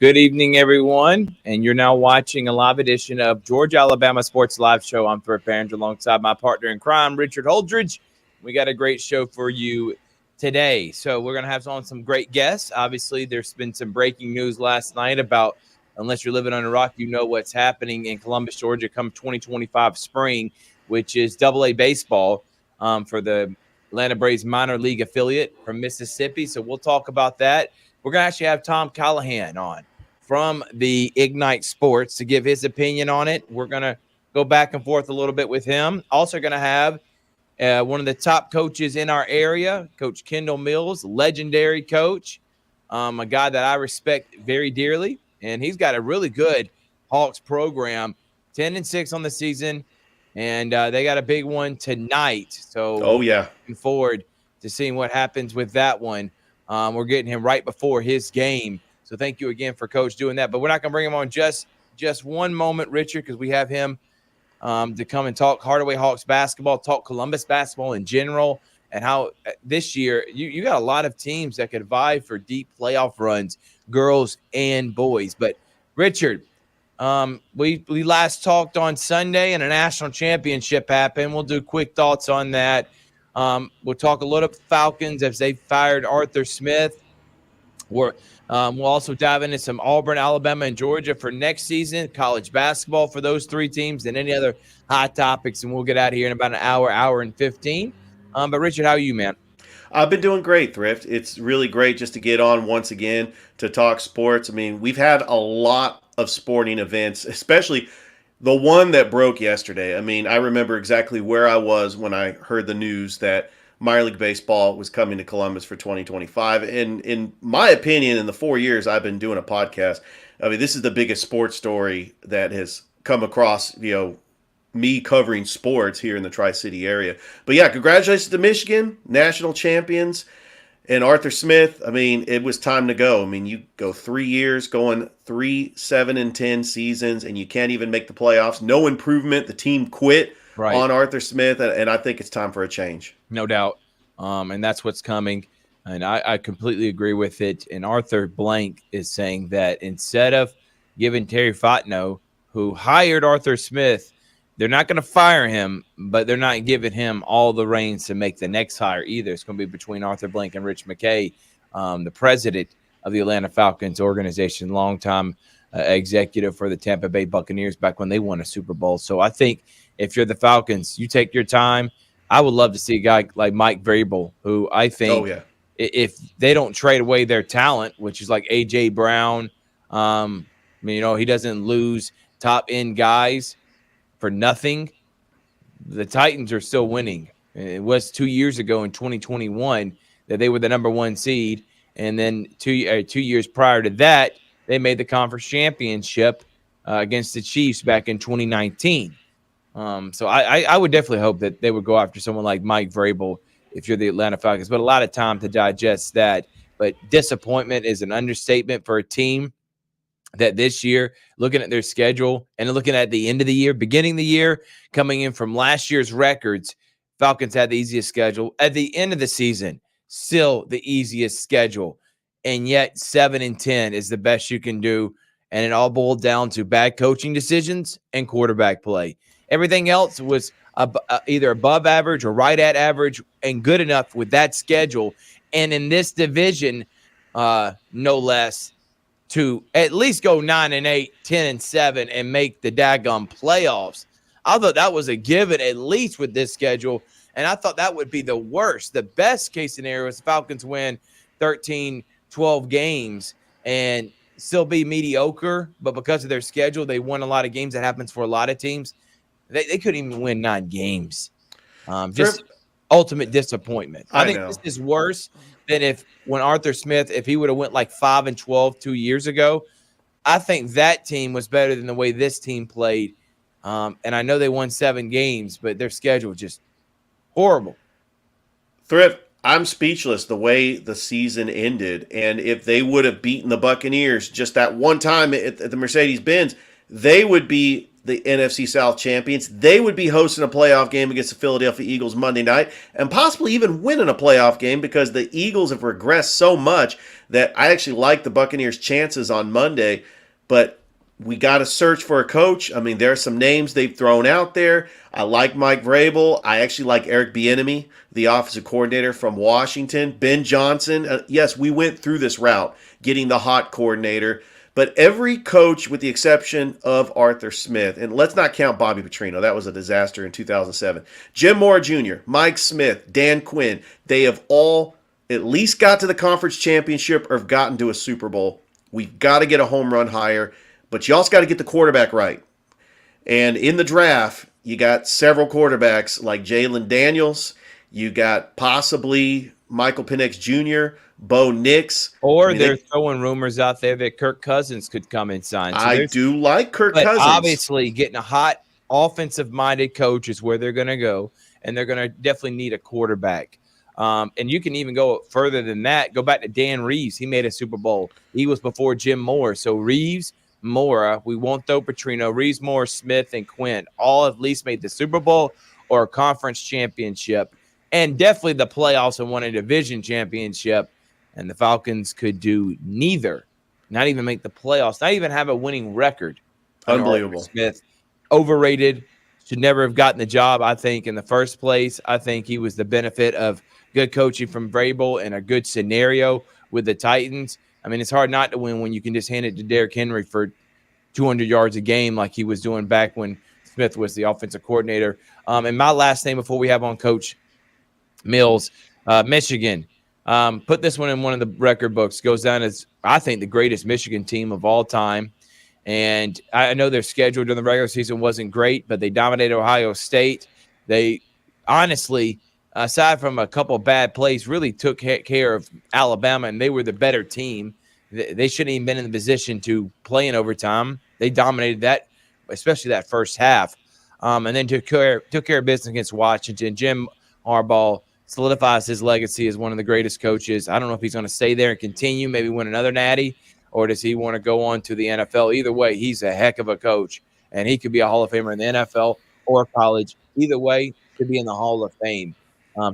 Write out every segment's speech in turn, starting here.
Good evening, everyone. And you're now watching a live edition of Georgia Alabama Sports Live Show. I'm Thrift, Barringer alongside my partner in crime, Richard Holdridge. We got a great show for you today. So we're going to have on some great guests. Obviously, there's been some breaking news last night about, unless you're living on a rock, you know what's happening in Columbus, Georgia come 2025 spring, which is AA baseball for the Atlanta Braves minor league affiliate from Mississippi. So we'll talk about that. We're going to actually have Tom Callahan on from the Ignite Sports to give his opinion on it. We're going to go back and forth a little bit with him. Also going to have one of the top coaches in our area, Coach Kendall Mills, legendary coach, a guy that I respect very dearly. And he's got a really good Hawks program, 10-6 on the season. And they got a big one tonight. So looking forward to seeing what happens with that one. We're getting him right before his game. So thank you again for Coach doing that. But we're not going to bring him on just one moment, Richard, because we have him to come and talk Hardaway Hawks basketball, talk Columbus basketball in general, and how this year you got a lot of teams that could vie for deep playoff runs, girls and boys. But, Richard, we last talked on Sunday and a national championship happened. We'll do quick thoughts on that. We'll talk a little Falcons as they fired Arthur Smith. We'll also dive into some Auburn, Alabama, and Georgia for next season, college basketball for those three teams, and any other hot topics. And we'll get out of here in about an hour and 15. But, Richard, how are you, man? I've been doing great, Thrift. It's really great just to get on once again to talk sports. I mean, we've had a lot of sporting events, especially the one that broke yesterday. I mean, I remember exactly where I was when I heard the news that minor league baseball was coming to Columbus for 2025. And in my opinion, in the 4 years I've been doing a podcast, I mean, this is the biggest sports story that has come across, me covering sports here in the Tri-City area. But yeah, congratulations to Michigan, national champions, and Arthur Smith. I mean, it was time to go. I mean, you go 3 years going 3, 7, and 10 seasons, and you can't even make the playoffs. No improvement. The team quit on Arthur Smith, and I think it's time for a change. No doubt. And that's what's coming. And I completely agree with it. And Arthur Blank is saying that instead of giving Terry Fontenot, who hired Arthur Smith, they're not going to fire him, but they're not giving him all the reins to make the next hire either. It's going to be between Arthur Blank and Rich McKay, the president of the Atlanta Falcons organization, longtime executive for the Tampa Bay Buccaneers back when they won a Super Bowl. So I think if you're the Falcons, you take your time. I would love to see a guy like Mike Vrabel, who I think if they don't trade away their talent, which is like A.J. Brown, he doesn't lose top-end guys for nothing. The Titans are still winning. It was 2 years ago in 2021 that they were the number one seed. And then 2 years prior to that, they made the conference championship against the Chiefs back in 2019. So I would definitely hope that they would go after someone like Mike Vrabel if you're the Atlanta Falcons. But a lot of time to digest that. But disappointment is an understatement for a team that this year, looking at their schedule and looking at the end of the year, beginning of the year, coming in from last year's records, Falcons had the easiest schedule. At the end of the season, still the easiest schedule. And yet 7-10 is the best you can do. And it all boiled down to bad coaching decisions and quarterback play. Everything else was either above average or right at average and good enough with that schedule. And in this division, no less, to at least go 9-8, 10-7, and make the daggum playoffs. I thought that was a given, at least with this schedule. And I thought that would be the worst. The best case scenario is the Falcons win 13, 12 games and still be mediocre. But because of their schedule, they won a lot of games. That happens for a lot of teams. They couldn't even win 9 games. Just ultimate disappointment. I think this is worse than when Arthur Smith, if he would have went like 5-12 2 years ago. I think that team was better than the way this team played. And I know they won 7 games, but their schedule was just horrible. Thrift, I'm speechless the way the season ended. And if they would have beaten the Buccaneers just that one time at the Mercedes-Benz, they would be the NFC South champions. They would be hosting a playoff game against the Philadelphia Eagles Monday night and possibly even winning a playoff game because the Eagles have regressed so much that I actually like the Buccaneers' chances on Monday, but we got to search for a coach. I mean, there are some names they've thrown out there. I like Mike Vrabel. I actually like Eric Bieniemy, the offensive coordinator from Washington. Ben Johnson. Yes, we went through this route, getting the hot coordinator. But every coach, with the exception of Arthur Smith, and let's not count Bobby Petrino, that was a disaster in 2007. Jim Mora Jr., Mike Smith, Dan Quinn, they have all at least got to the conference championship or have gotten to a Super Bowl. We've got to get a home run higher, but you also got to get the quarterback right. And in the draft, you got several quarterbacks like Jalen Daniels. You got possibly Michael Penix Jr., Bo Nix. Or they're throwing rumors out there that Kirk Cousins could come and sign. So I do like Kirk but Cousins. Obviously, getting a hot offensive-minded coach is where they're going to go, and they're going to definitely need a quarterback. And you can even go further than that. Go back to Dan Reeves. He made a Super Bowl. He was before Jim Moore. So Reeves, Mora, we won't throw Petrino, Reeves, Moore, Smith, and Quinn all at least made the Super Bowl or a conference championship, and definitely the playoffs and won a division championship. And the Falcons could do neither, not even make the playoffs, not even have a winning record. Unbelievable. Smith, overrated, should never have gotten the job, I think, in the first place. I think he was the benefit of good coaching from Vrabel and a good scenario with the Titans. I mean, it's hard not to win when you can just hand it to Derrick Henry for 200 yards a game like he was doing back when Smith was the offensive coordinator. And my last name before we have on Coach Mills, Michigan. Put this one in one of the record books. Goes down as, I think, the greatest Michigan team of all time. And I know their schedule during the regular season wasn't great, but they dominated Ohio State. They honestly, aside from a couple of bad plays, really took care of Alabama, and they were the better team. They shouldn't even been in the position to play in overtime. They dominated that, especially that first half, and then took care of business against Washington. Jim Harbaugh solidifies his legacy as one of the greatest coaches. I don't know if he's going to stay there and continue, maybe win another natty, or does he want to go on to the NFL? Either way, he's a heck of a coach, and he could be a Hall of Famer in the NFL or college. Either way, could be in the Hall of Fame.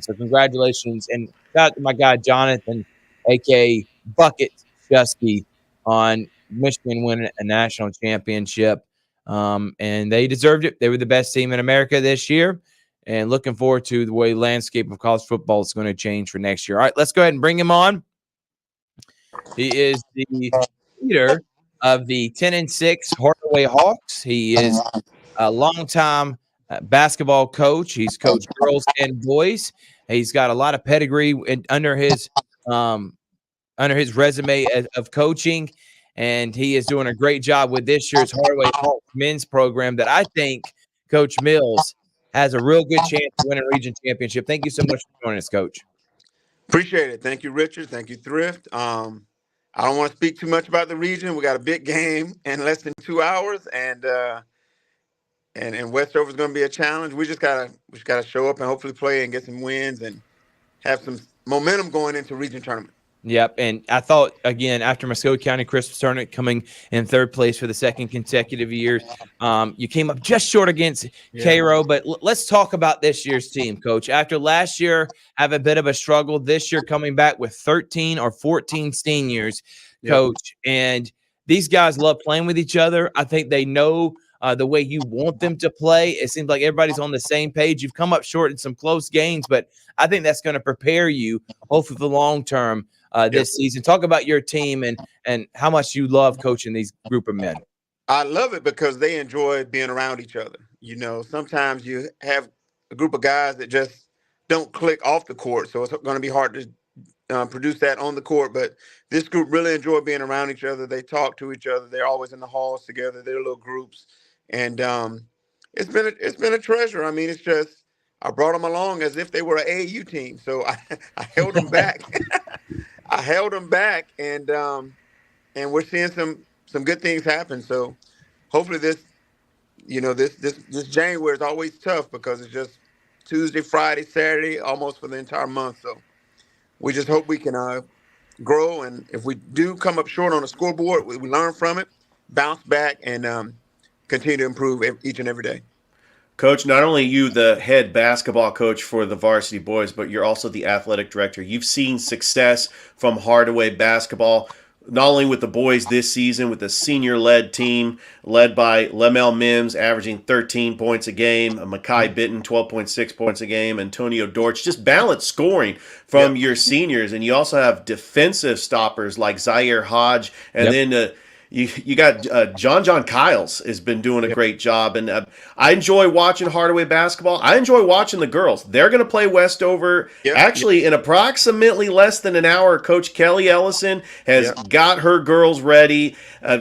So congratulations. And shout out to my guy, Jonathan, a.k.a. Bucket Shusky, on Michigan winning a national championship. And they deserved it. They were the best team in America this year. And looking forward to the way landscape of college football is going to change for next year. All right, let's go ahead and bring him on. He is the leader of the 10-6 Hardaway Hawks. He is a longtime basketball coach. He's coached girls and boys. He's got a lot of pedigree under his resume of coaching, and he is doing a great job with this year's Hardaway Hawks men's program that I think Coach Mills has a real good chance to win a region championship. Thank you so much for joining us, Coach. Appreciate it. Thank you, Richard. Thank you, Thrift. I don't want to speak too much about the region. We got a big game in less than 2 hours, and Westover is going to be a challenge. We just gotta show up and hopefully play and get some wins and have some momentum going into region tournament. Yep, and I thought, again, after Muskogee County Christmas Tournament coming in third place for the second consecutive year, you came up just short against Cairo. But let's talk about this year's team, Coach. After last year, have a bit of a struggle. This year coming back with 13 or 14 seniors, Coach. And these guys love playing with each other. I think they know the way you want them to play. It seems like everybody's on the same page. You've come up short in some close games, but I think that's going to prepare you, hopefully, for the long term this season. Talk about your team and how much you love coaching these group of men. I love it because they enjoy being around each other. You know, sometimes you have a group of guys that just don't click off the court, so it's going to be hard to produce that on the court. But this group really enjoy being around each other. They talk to each other. They're always in the halls together. They're little groups, and it's been a treasure. I mean, it's just I brought them along as if they were an AAU team, so I held them back. I held them back, and we're seeing some good things happen. So hopefully this January is always tough because it's just Tuesday, Friday, Saturday, almost for the entire month. So we just hope we can grow, and if we do come up short on the scoreboard, we learn from it, bounce back, and continue to improve each and every day. Coach, not only you the head basketball coach for the varsity boys, but you're also the athletic director. You've seen success from Hardaway basketball, not only with the boys this season, with the senior-led team led by Lemel Mims averaging 13 points a game, Makai Bitten 12.6 points a game, Antonio Dortch, just balanced scoring from your seniors. And you also have defensive stoppers like Zaire Hodge, and Yep. then you got John Kyles has been doing a great job, and I enjoy watching Hardaway basketball. I enjoy watching the girls. They're going to play Westover actually in approximately less than an hour. Coach Kelly Ellison has got her girls ready.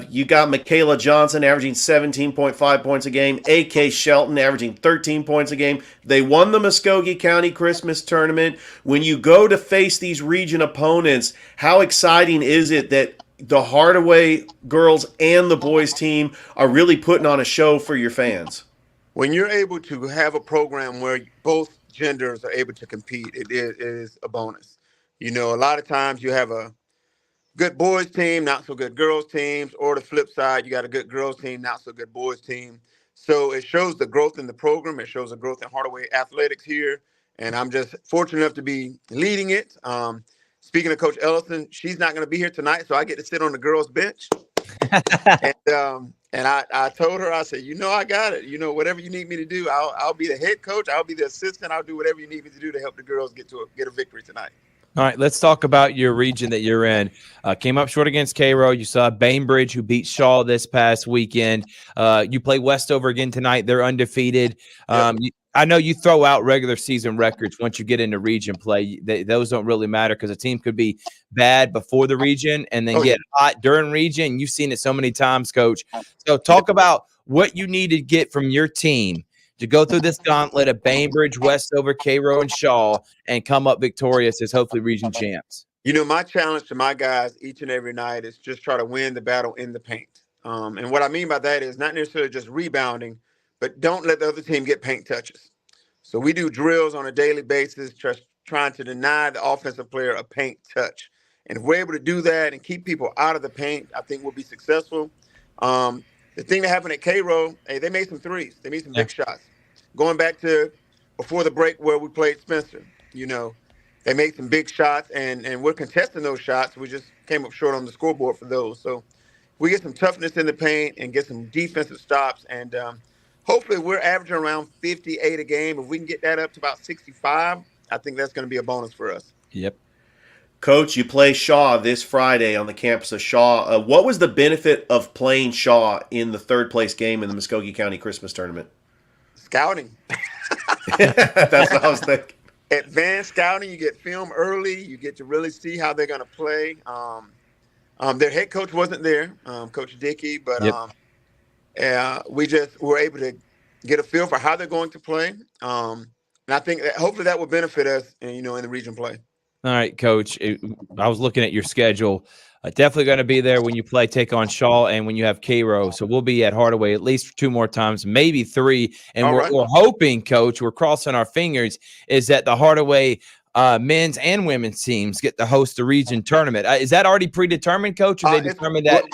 You got Michaela Johnson averaging 17.5 points a game. A.K. Shelton averaging 13 points a game. They won the Muskogee County Christmas tournament. When you go to face these region opponents, how exciting is it that the Hardaway girls and the boys team are really putting on a show for your fans? When you're able to have a program where both genders are able to compete, it is a bonus. A lot of times you have a good boys team, not so good girls teams, or the flip side, you got a good girls team, not so good boys team. So it shows the growth in the program. It shows the growth in Hardaway athletics here. And I'm just fortunate enough to be leading it. Speaking of Coach Ellison, she's not going to be here tonight, so I get to sit on the girls' bench. And I told her, I said, I got it. Whatever you need me to do, I'll be the head coach. I'll be the assistant. I'll do whatever you need me to do to help the girls get a victory tonight. All right, let's talk about your region that you're in. Came up short against Cairo. You saw Bainbridge, who beat Shaw this past weekend. You play Westover again tonight. They're undefeated. I know you throw out regular season records once you get into region play. Those don't really matter because a team could be bad before the region and then get hot during region. You've seen it so many times, Coach. So talk about what you need to get from your team to go through this gauntlet of Bainbridge, Westover, Cairo, and Shaw and come up victorious as hopefully region champs. My challenge to my guys each and every night is just try to win the battle in the paint. And what I mean by that is not necessarily just rebounding, but don't let the other team get paint touches. So we do drills on a daily basis, just trying to deny the offensive player a paint touch. And if we're able to do that and keep people out of the paint, I think we'll be successful. The thing that happened at Cairo, they made some threes. They made some big shots. Going back to before the break where we played Spencer, they made some big shots, and we're contesting those shots. We just came up short on the scoreboard for those. So we get some toughness in the paint and get some defensive stops, and hopefully we're averaging around 58 a game. If we can get that up to about 65, I think that's going to be a bonus for us. Yep. Coach, you play Shaw this Friday on the campus of Shaw. What was the benefit of playing Shaw in the third place game in the Muskogee County Christmas tournament? Scouting. That's what I was thinking. Advanced scouting, you get film early. You get to really see how they're going to play. Their head coach wasn't there, Coach Dickey, but we just were able to get a feel for how they're going to play. And I think that hopefully that will benefit us, in the region play. All right, Coach. I was looking at your schedule. Definitely going to be there when you take on Shaw and when you have Cairo. So we'll be at Hardaway at least 2 more times, maybe 3. And we're hoping, Coach, we're crossing our fingers, is that the Hardaway men's and women's teams get to host the region tournament. Is that already predetermined, Coach? Or they determined that?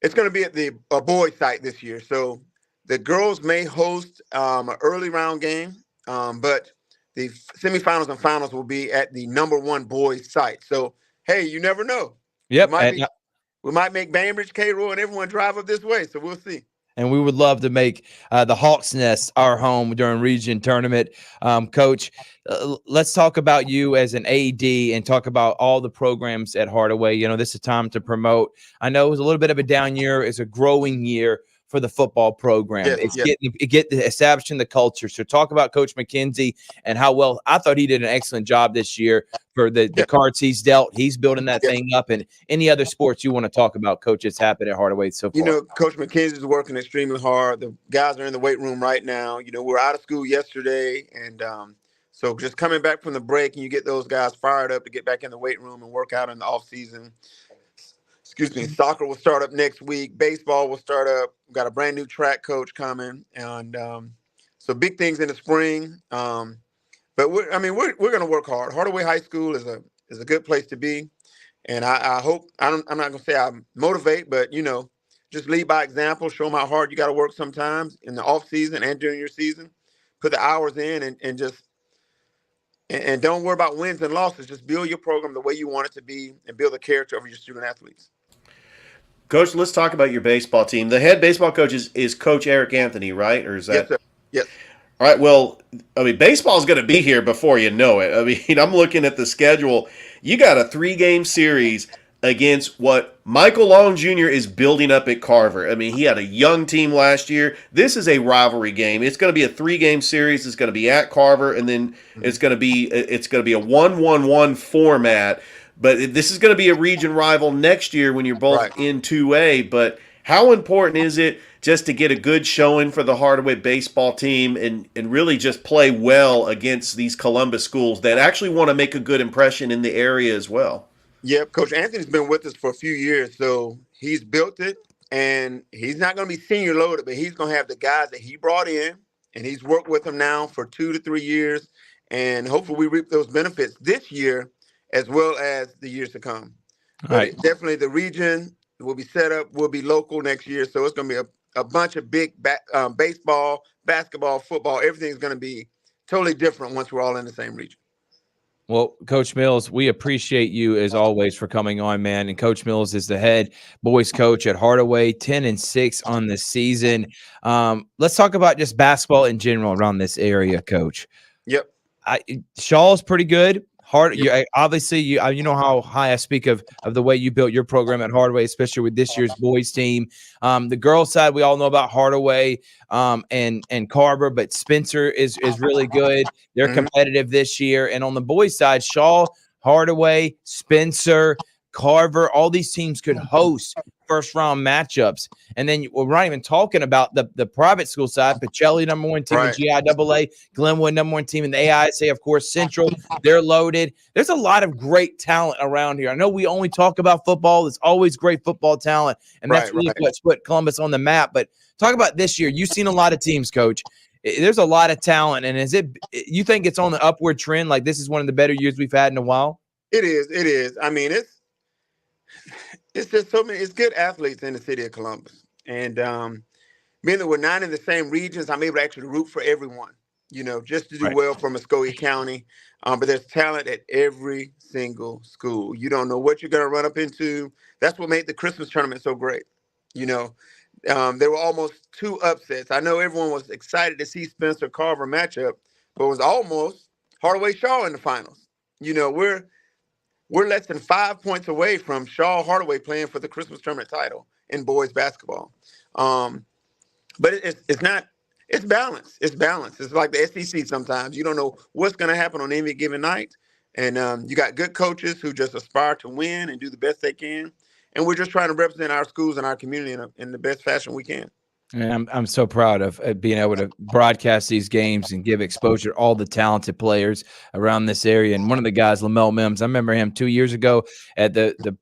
It's going to be at the boys' site this year. So the girls may host an early round game, but the semifinals and finals will be at the number 1 boys' site. So, hey, you never know. Yep. We might make Bainbridge, Cairo, and everyone drive up this way. So we'll see. And we would love to make the Hawks Nest our home during region tournament. Coach, let's talk about you as an AD and talk about all the programs at Hardaway. This is time to promote. I know it was a little bit of a down year. It's a growing year for the football program. Getting establishing the culture. So talk about Coach McKenzie and how well I thought he did an excellent job this year for the cards he's dealt. He's building that thing up. And any other sports you want to talk about, Coach, it's happened at Hardaway so far. Coach McKenzie is working extremely hard. The guys are in the weight room right now. We're out of school yesterday, and so just coming back from the break, and you get those guys fired up to get back in the weight room and work out in the off season. Soccer will start up next week. Baseball will start up. We've got a brand new track coach coming, and so big things in the spring. But we're going to work hard. Hardaway High School is a good place to be, and I hope I'm not going to say I motivate, but just lead by example. Show them how hard you got to work sometimes in the off season and during your season, put the hours in and just and don't worry about wins and losses. Just build your program the way you want it to be and build the character of your student athletes. Coach, let's talk about your baseball team. The head baseball coach is Coach Eric Anthony, right? Or is Yes, that? sir. Yes. All right. Well, I mean, baseball is going to be here before you know it. I mean, I'm looking at the schedule. You got a 3-game series against what Michael Long Jr. is building up at Carver. I mean, he had a young team last year. This is a rivalry game. It's going to be a 3-game series. It's going to be at Carver, and then it's going to be a 1-1-1 format. But this is going to be a region rival next year when you're both Right. in 2A. But how important is it just to get a good showing for the Hardaway baseball team and really just play well against these Columbus schools that actually want to make a good impression in the area as well? Yep. Coach Anthony's been with us for a few years, so he's built it, and he's not going to be senior loaded, but he's going to have the guys that he brought in, and he's worked with them now for 2 to 3 years, and hopefully we reap those benefits this year as well as the years to come. But Right. definitely the region will be set up, will be local next year, so it's going to be a bunch of big baseball, basketball, football. Everything's going to be totally different once we're all in the same region. Well, Coach Mills, we appreciate you as always for coming on, man. And Coach Mills is the head boys coach at Hardaway, 10-6 on the season. Let's talk about just basketball in general around this area, Coach. Yep. Shaw's pretty good. Obviously, you know how high I speak of the way you built your program at Hardaway, especially with this year's boys team. The girls side, we all know about Hardaway and Carver, but Spencer is really good. They're competitive this year. And on the boys side, Shaw, Hardaway, Spencer, Carver, all these teams could host first-round matchups. And then we're not even talking about the private school side. Pacelli, number 1 team in GIAA. Glenwood, number 1 team in the AISA. Of course, Central, they're loaded. There's a lot of great talent around here. I know we only talk about football. There's always great football talent, and that's really what's put Columbus on the map. But talk about this year. You've seen a lot of teams, Coach. There's a lot of talent. And you think it's on the upward trend? Like this is one of the better years we've had in a while? It is. It is. I mean, it's just so many. It's good athletes in the city of Columbus, and being that we're not in the same regions, I'm able to actually root for everyone. Just to do well for Muskogee County. But there's talent at every single school. You don't know what you're going to run up into. That's what made the Christmas tournament so great. There were almost 2 upsets. I know everyone was excited to see Spencer Carver matchup, but it was almost Hardaway Shaw in the finals. We're less than 5 points away from Shaw Hardaway playing for the Christmas tournament title in boys basketball. But it's not. It's balanced. It's balanced. It's like the SEC sometimes. You don't know what's going to happen on any given night. And you got good coaches who just aspire to win and do the best they can. And we're just trying to represent our schools and our community in the best fashion we can. And I'm so proud of being able to broadcast these games and give exposure to all the talented players around this area. And one of the guys, Lamel Mims, I remember him 2 years ago at the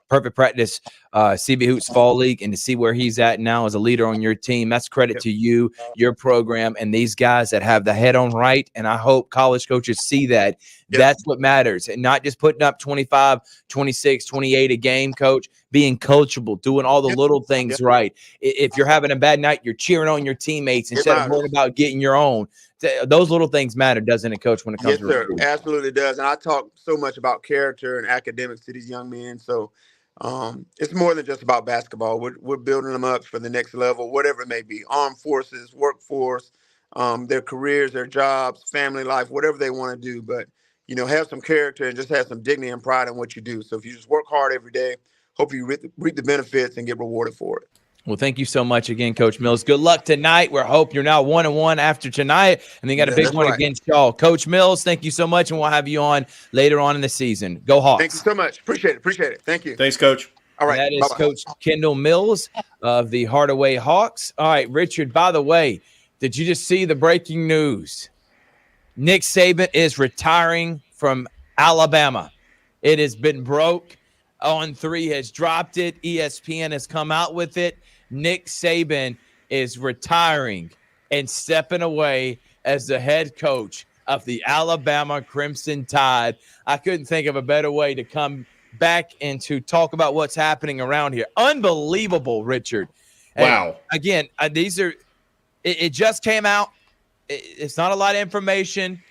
Perfect Practice CB Hoots Fall League, and to see where he's at now as a leader on your team, that's credit to you, your program, and these guys that have the head on right. And I hope college coaches see that. That's what matters, and not just putting up 25, 26, 28 a game, Coach, being coachable, doing all the little things right. If you're having a bad night, you're cheering on your teammates instead of worrying about getting your own. Those little things matter, doesn't it, Coach, when it comes to recruiting? Absolutely does. And I talk so much about character and academics to these young men. So it's more than just about basketball. We're building them up for the next level, whatever it may be, armed forces, workforce, their careers, their jobs, family life, whatever they want to do. But, have some character and just have some dignity and pride in what you do. So if you just work hard every day, hope you reap the benefits and get rewarded for it. Well, thank you so much again, Coach Mills. Good luck tonight. We hope you're now 1-1 after tonight, and then got a big one against Shaw. Coach Mills, thank you so much, and we'll have you on later on in the season. Go Hawks. Thank you so much. Appreciate it. Thank you. Thanks, Coach. All right. And that is Coach Kendall Mills of the Hardaway Hawks. All right, Richard, by the way, did you just see the breaking news? Nick Saban is retiring from Alabama. It has been broke. On3 has dropped it. ESPN has come out with it. Nick Saban is retiring and stepping away as the head coach of the Alabama Crimson Tide. I couldn't think of a better way to come back and to talk about what's happening around here. Unbelievable, Richard. Wow. And again, it just came out. it's not a lot of information,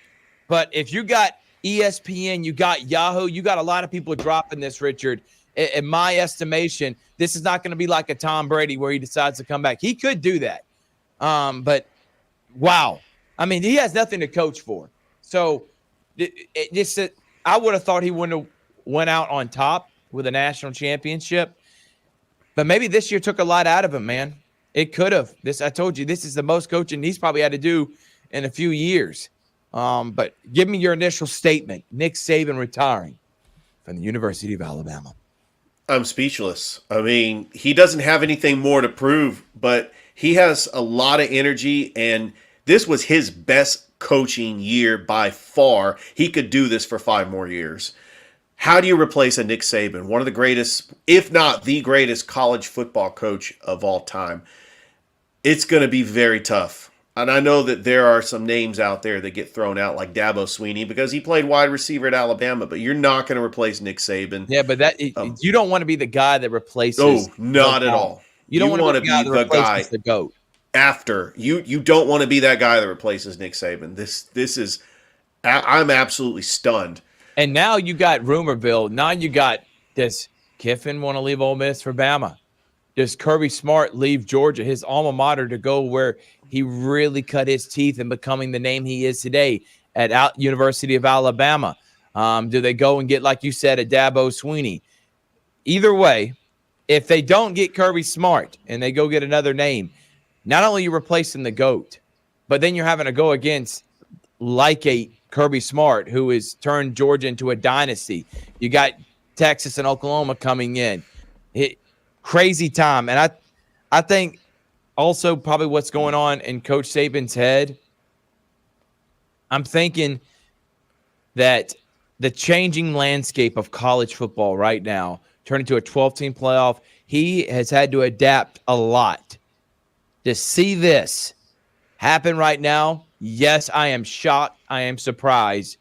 but if you got ESPN, you got Yahoo, you got a lot of people dropping this, Richard. In my estimation, this is not going to be like a Tom Brady where he decides to come back. He could do that. But wow. I mean, he has nothing to coach for. So I would have thought he wouldn't have went out on top with a national championship. But maybe this year took a lot out of him, man. It could have. I told you, this is the most coaching he's probably had to do in a few years. But give me your initial statement. Nick Saban retiring from the University of Alabama. I'm speechless. I mean, he doesn't have anything more to prove, but he has a lot of energy, and this was his best coaching year by far. He could do this for 5 more years. How do you replace a Nick Saban, one of the greatest, if not the greatest college football coach of all time? It's going to be very tough. And I know that there are some names out there that get thrown out like Dabo Swinney because he played wide receiver at Alabama, but you're not going to replace Nick Saban. Yeah, but you don't want to be the guy that replaces. Oh, not at all. You don't want to be the guy the GOAT. After you don't want to be that guy that replaces Nick Saban. This is I'm absolutely stunned. And now you got Rumorville. Now you got, does Kiffin want to leave Ole Miss for Bama? Does Kirby Smart leave Georgia, his alma mater, to go where he really cut his teeth in becoming the name he is today at University of Alabama? Do they go and get, like you said, a Dabo Swinney? Either way, if they don't get Kirby Smart and they go get another name, not only are you replacing the GOAT, but then you're having to go against like a Kirby Smart, who has turned Georgia into a dynasty. You got Texas and Oklahoma coming in. Crazy time. And I think also probably what's going on in Coach Saban's head, I'm thinking that the changing landscape of college football right now, turned into a 12-team playoff, he has had to adapt a lot. To see this happen right now, yes, I am shocked. I am surprised.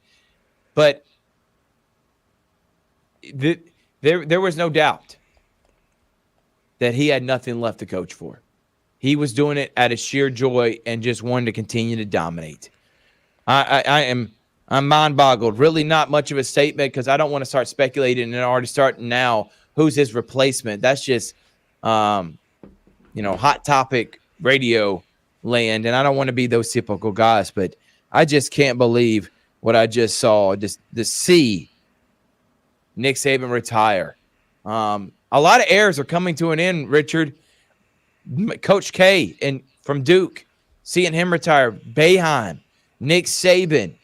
But there was no doubt that he had nothing left to coach for. He was doing it out of sheer joy and just wanted to continue to dominate. I'm mind-boggled. Really not much of a statement because I don't want to start speculating and already starting now who's his replacement. That's just, hot topic radio land, and I don't want to be those typical guys, but I just can't believe what I just saw. Just to see Nick Saban retire. A lot of heirs are coming to an end, Richard. Coach K from Duke, seeing him retire. Boeheim, Nick Saban,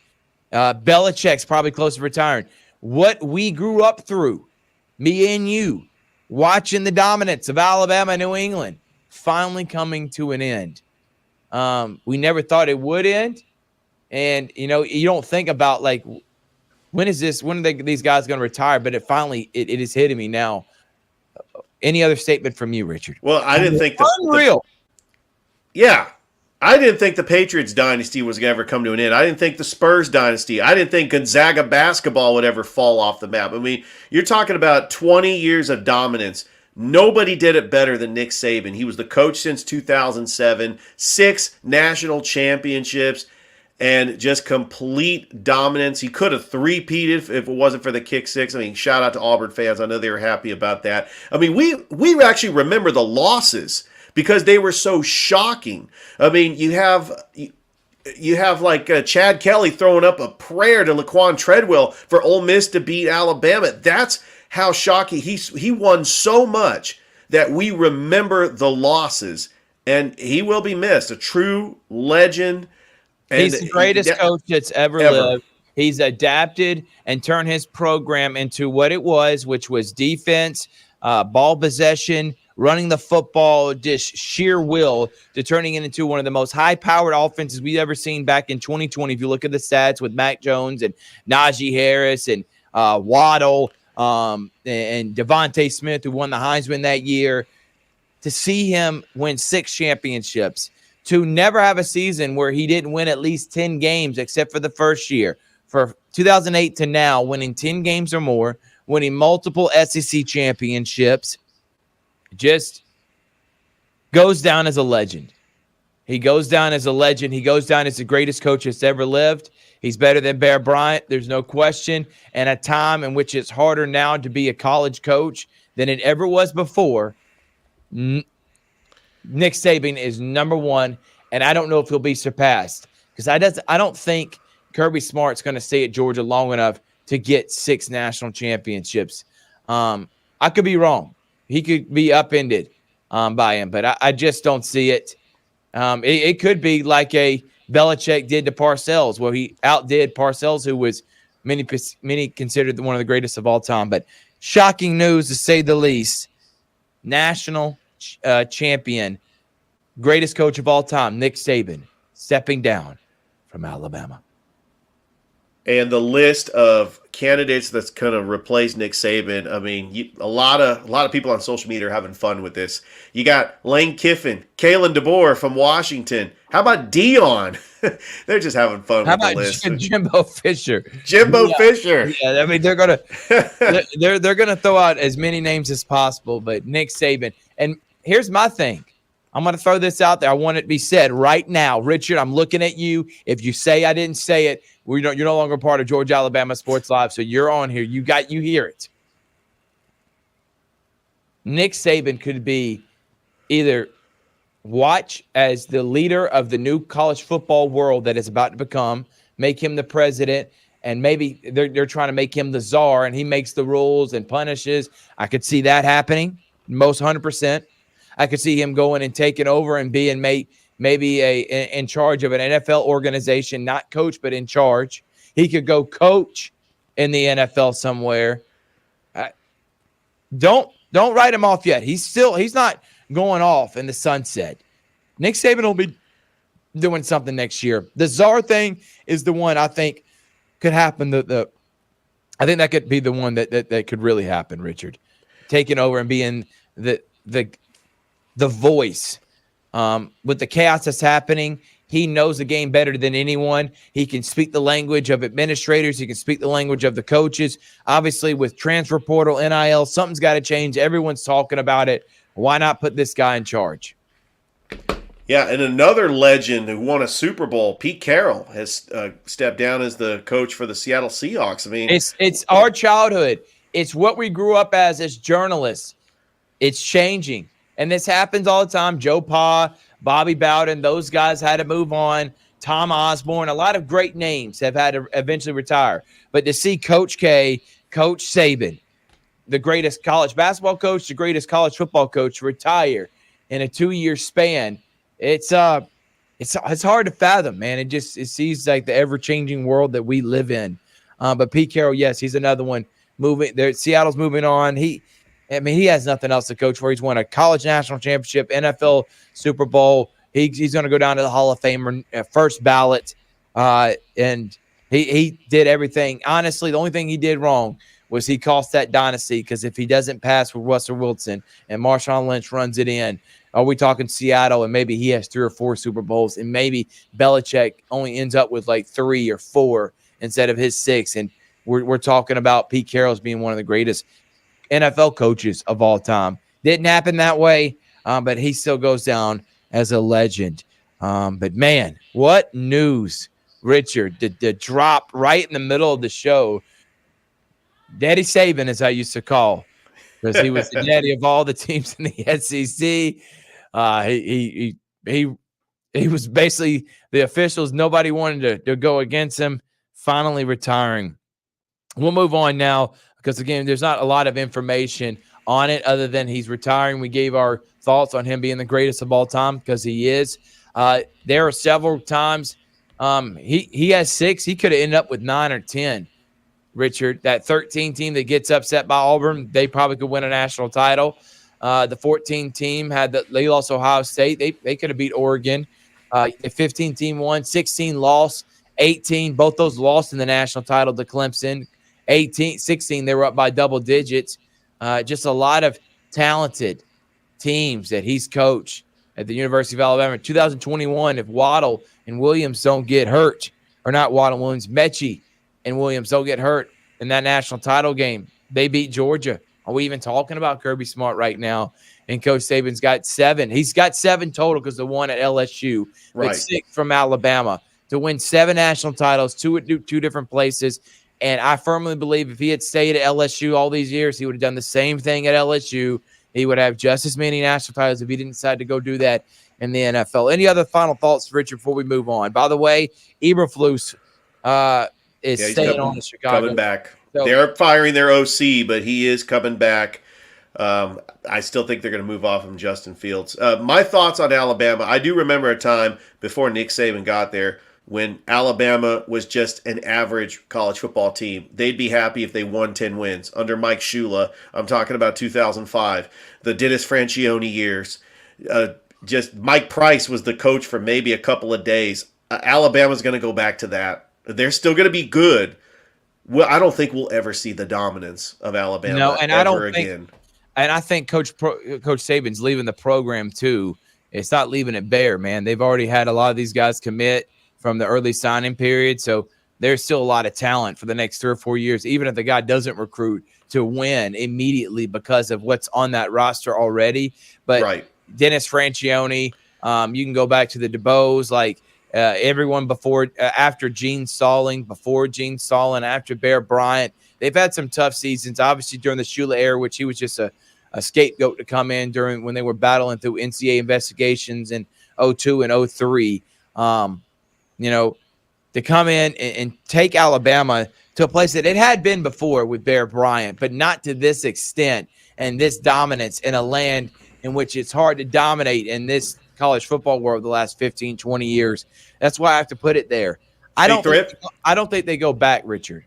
Belichick's probably close to retiring. What we grew up through, me and you, watching the dominance of Alabama and New England, finally coming to an end. We never thought it would end. And, you don't think about, like, when are these guys going to retire? But it finally is hitting me now. Any other statement from you, Richard? Well, I didn't think unreal. I didn't think the Patriots dynasty was going to ever come to an end. I didn't think the Spurs dynasty. I didn't think Gonzaga basketball would ever fall off the map. I mean, you're talking about 20 years of dominance. Nobody did it better than Nick Saban. He was the coach since 2007, 6 national championships, and just complete dominance. He could have three-peated if it wasn't for the kick six. I mean, shout out to Auburn fans. I know they were happy about that. I mean, we actually remember the losses because they were so shocking. I mean, you have like Chad Kelly throwing up a prayer to Laquan Treadwell for Ole Miss to beat Alabama. That's how shocking. He won so much that we remember the losses, and he will be missed. A true legend. He's the greatest coach that's ever lived. He's adapted and turned his program into what it was, which was defense, ball possession, running the football, just sheer will, to turning it into one of the most high-powered offenses we've ever seen back in 2020. If you look at the stats with Mac Jones and Najee Harris and Waddle and Devontae Smith, who won the Heisman that year, to see him win 6 championships, to never have a season where he didn't win at least 10 games except for the first year. For 2008 to now, winning 10 games or more, winning multiple SEC championships, just goes down as a legend. He goes down as a legend. He goes down as the greatest coach that's ever lived. He's better than Bear Bryant. There's no question. And a time in which it's harder now to be a college coach than it ever was before. Nick Saban is number one, and I don't know if he'll be surpassed because I don't think Kirby Smart's going to stay at Georgia long enough to get 6 national championships. I could be wrong. He could be upended by him, but I just don't see it. It could be like a Belichick did to Parcells, where he outdid Parcells, who was many considered one of the greatest of all time. But shocking news, to say the least. National champion, greatest coach of all time, Nick Saban, stepping down from Alabama. And the list of candidates that's going to replace Nick Saban, I mean, a lot of people on social media are having fun with this. You got Lane Kiffin, Kalen DeBoer from Washington. How about Dion? They're just having fun with the list. Jimbo Fisher? Fisher. Yeah, I mean they're gonna throw out as many names as possible, but Nick Saban. And here's my thing. I'm going to throw this out there. I want it to be said right now. Richard, I'm looking at you. If you say I didn't say it, you're no longer part of Georgia Alabama Sports Live, so you're on here. You hear it. Nick Saban could be either watch as the leader of the new college football world that is about to become, make him the president, and maybe they're trying to make him the czar, and he makes the rules and punishes. I could see that happening, most 100%. I could see him going and taking over and being maybe in charge of an NFL organization, not coach, but in charge. He could go coach in the NFL somewhere. Don't write him off yet. He's not going off in the sunset. Nick Saban will be doing something next year. The czar thing is the one I think could happen. I think that could be the one that could really happen, Richard. Taking over and being the voice. With the chaos that's happening, he knows the game better than anyone. He can speak the language of administrators. He can speak the language of the coaches. Obviously, with transfer portal, NIL, something's got to change. Everyone's talking about it. Why not put this guy in charge? Yeah, and another legend who won a Super Bowl, Pete Carroll, has stepped down as the coach for the Seattle Seahawks. I mean, it's our childhood. It's what we grew up as journalists. It's changing. And this happens all the time. Joe Pa, Bobby Bowden, those guys had to move on. Tom Osborne, a lot of great names have had to eventually retire. But to see Coach K, Coach Saban, the greatest college basketball coach, the greatest college football coach, retire in a 2-year span, it's hard to fathom, man. It seems like the ever-changing world that we live in. But Pete Carroll, yes, he's another one moving. Seattle's moving on. He has nothing else to coach for. He's won a college national championship, NFL Super Bowl. He's going to go down to the Hall of Fame, first ballot. And he did everything. Honestly, the only thing he did wrong was he cost that dynasty, because if he doesn't pass with Russell Wilson and Marshawn Lynch runs it in, are we talking Seattle and maybe he has 3 or 4 Super Bowls, and maybe Belichick only ends up with like 3 or 4 instead of his 6. And we're talking about Pete Carroll as being one of the greatest NFL coaches of all time. Didn't happen that way, but he still goes down as a legend. But man, what news, Richard, the drop right in the middle of the show. Daddy Saban, as I used to call, because he was the daddy of all the teams in the SEC. He was basically the officials. Nobody wanted to go against him. Finally retiring. We'll move on now, because, again, there's not a lot of information on it other than he's retiring. We gave our thoughts on him being the greatest of all time, because he is. There are several times he has 6. He could have ended up with 9 or 10, Richard. That 13 team that gets upset by Auburn, they probably could win a national title. The 14 team they lost Ohio State. They could have beat Oregon. The 15 team won, 16 lost, 18. Both those lost in the national title to Clemson. 16, they were up by double digits. Just a lot of talented teams that he's coached at the University of Alabama. 2021, if Waddle and Williams don't get hurt, or not Waddle and Williams, Mechie and Williams don't get hurt in that national title game, they beat Georgia. Are we even talking about Kirby Smart right now? and Coach Saban's got 7. He's got 7 total because the one at LSU, but Right. 6 from Alabama to win 7 national titles, 2 at 2 different places. And I firmly believe if he had stayed at LSU all these years, he would have done the same thing at LSU. He would have just as many national titles if he didn't decide to go do that in the NFL. Any other final thoughts, Richard, before we move on? By the way, Eberflus is staying on in Chicago. Coming back. So, they're firing their OC, but he is coming back. I still think they're going to move off him, Justin Fields. My thoughts on Alabama, I do remember a time before Nick Saban got there when Alabama was just an average college football team. They'd be happy if they won 10 wins. Under Mike Shula, I'm talking about 2005, the Dennis Franchione years. Just Mike Price was the coach for maybe a couple of days. Alabama's going to go back to that. They're still going to be good. Well, I don't think we'll ever see the dominance of Alabama. No, and I don't think again. And I think Coach Saban's leaving the program too. It's not leaving it bare, man. They've already had a lot of these guys commit from the early signing period, so there's still a lot of talent for the next 3 or 4 years, even if the guy doesn't recruit, to win immediately because of what's on that roster already. But right. Dennis Franchione, you can go back to the DeBows, like everyone before, after Gene Stallings, before Gene Stallings, after Bear Bryant. They've had some tough seasons, obviously during the Shula era, which he was just a scapegoat to come in during when they were battling through NCAA investigations in 02 and 03. To come in and take Alabama to a place that it had been before with Bear Bryant, but not to this extent and this dominance in a land in which it's hard to dominate in this college football world the last 15, 20 years. That's why I have to put it there. I don't think they go back, Richard.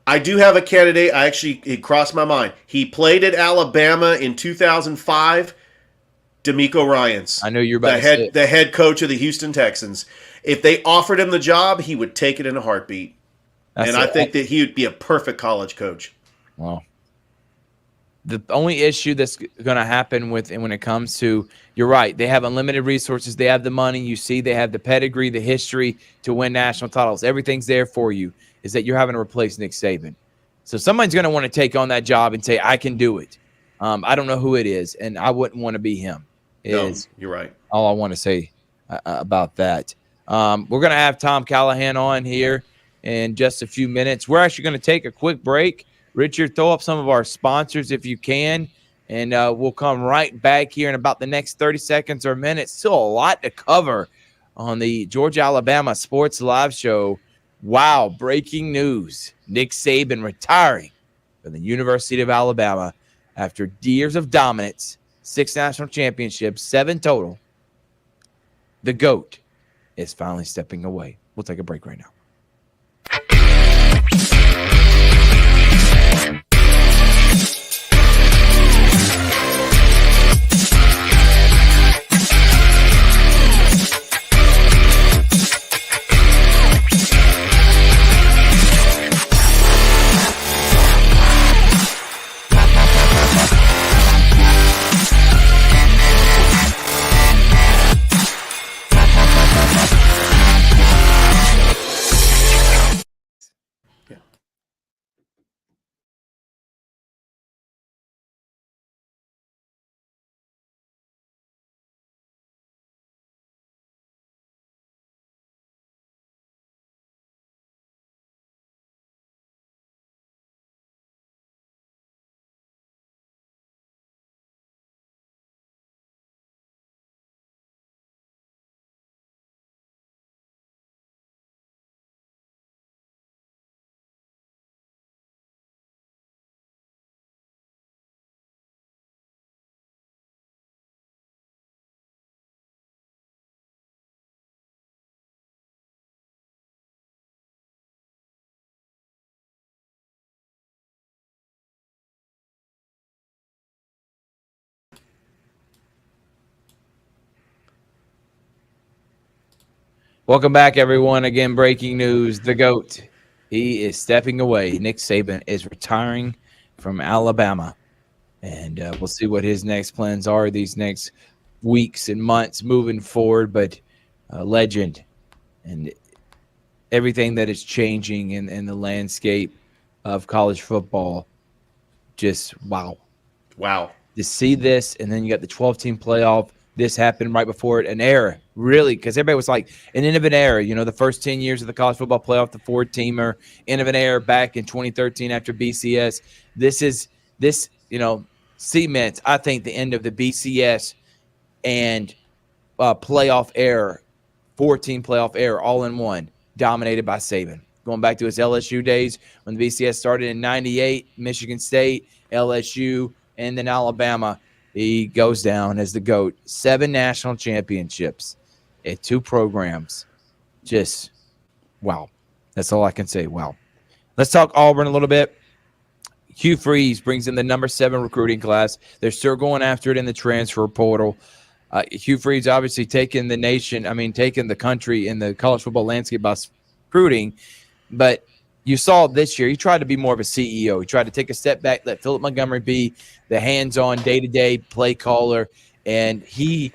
I do have a candidate. It crossed my mind. He played at Alabama in 2005. DeMeco Ryans. I know you're about the head coach of the Houston Texans. If they offered him the job, he would take it in a heartbeat. I think that he would be a perfect college coach. Well, the only issue that's going to happen when it comes to, you're right, they have unlimited resources. They have the money. You see, they have the pedigree, the history to win national titles. Everything's there for you. Is that you're having to replace Nick Saban. So somebody's going to want to take on that job and say, I can do it. I don't know who it is, and I wouldn't want to be him. No, you're right. All I want to say about that. We're going to have Tom Callahan on here in just a few minutes. We're actually going to take a quick break. Richard, throw up some of our sponsors if you can, and we'll come right back here in about the next 30 seconds or a minute. Still a lot to cover on the Georgia-Alabama Sports Live Show. Wow, breaking news. Nick Saban retiring from the University of Alabama after years of dominance, 6 national championships, 7 total. The GOAT is finally stepping away. We'll take a break right now. Welcome back, everyone. Again, breaking news. The GOAT, he is stepping away. Nick Saban is retiring from Alabama. And we'll see what his next plans are these next weeks and months moving forward. But legend and everything that is changing in the landscape of college football, just wow. Wow. to see this, and then you got the 12-team playoff. This happened right before it, an era, really, because everybody was like, an end of an era. The first 10 years of the college football playoff, the four-teamer, end of an era back in 2013 after BCS. This cements, I think, the end of the BCS and playoff era, 14 playoff era, all in one, dominated by Saban. Going back to his LSU days when the BCS started in 98, Michigan State, LSU, and then Alabama. He goes down as the GOAT. 7 national championships at 2 programs. Just, wow. That's all I can say. Wow. Let's talk Auburn a little bit. Hugh Freeze brings in the number 7 recruiting class. They're still going after it in the transfer portal. Hugh Freeze obviously taking the country in the college football landscape by recruiting. But you saw this year, he tried to be more of a CEO. He tried to take a step back, let Philip Montgomery be the hands-on, day-to-day play caller, and he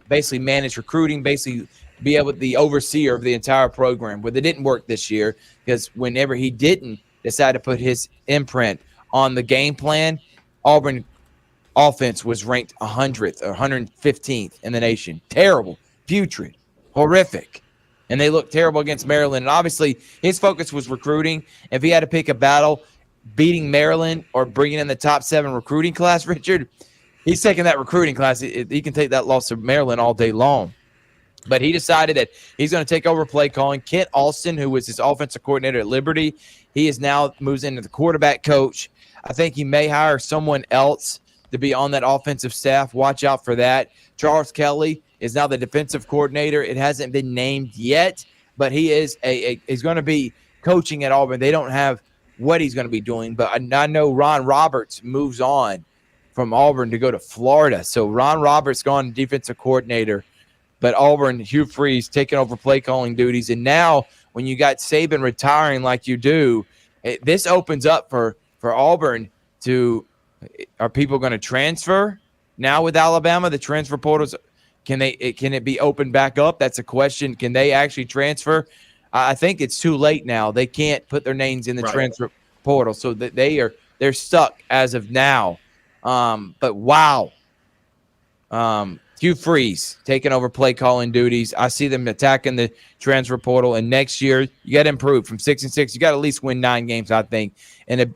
basically managed recruiting, basically be able to the overseer of the entire program. But it didn't work this year because whenever he didn't decide to put his imprint on the game plan, Auburn offense was ranked 100th or 115th in the nation. Terrible, putrid, horrific. And they looked terrible against Maryland. And obviously, his focus was recruiting. If he had to pick a battle, beating Maryland or bringing in the top 7 recruiting class, Richard, he's taking that recruiting class. He can take that loss to Maryland all day long. But he decided that he's going to take over play calling. Kent Alston, who was his offensive coordinator at Liberty, he is now moves into the quarterback coach. I think he may hire someone else to be on that offensive staff. Watch out for that. Charles Kelly is now the defensive coordinator. It hasn't been named yet, but he is he's going to be coaching at Auburn. They don't have what he's going to be doing, but I know Ron Roberts moves on from Auburn to go to Florida. So Ron Roberts gone defensive coordinator, but Auburn, Hugh Freeze taking over play calling duties. And now when you got Saban retiring like you do, this opens up for Auburn to, are people going to transfer now with Alabama? The transfer portals, can it be opened back up? That's a question. Can they actually transfer? I think it's too late now. They can't put their names in the transfer portal, so that they're stuck as of now. But wow, Hugh Freeze taking over play calling duties. I see them attacking the transfer portal, and next year you got to improve from 6-6. You got to at least win 9 games, I think, and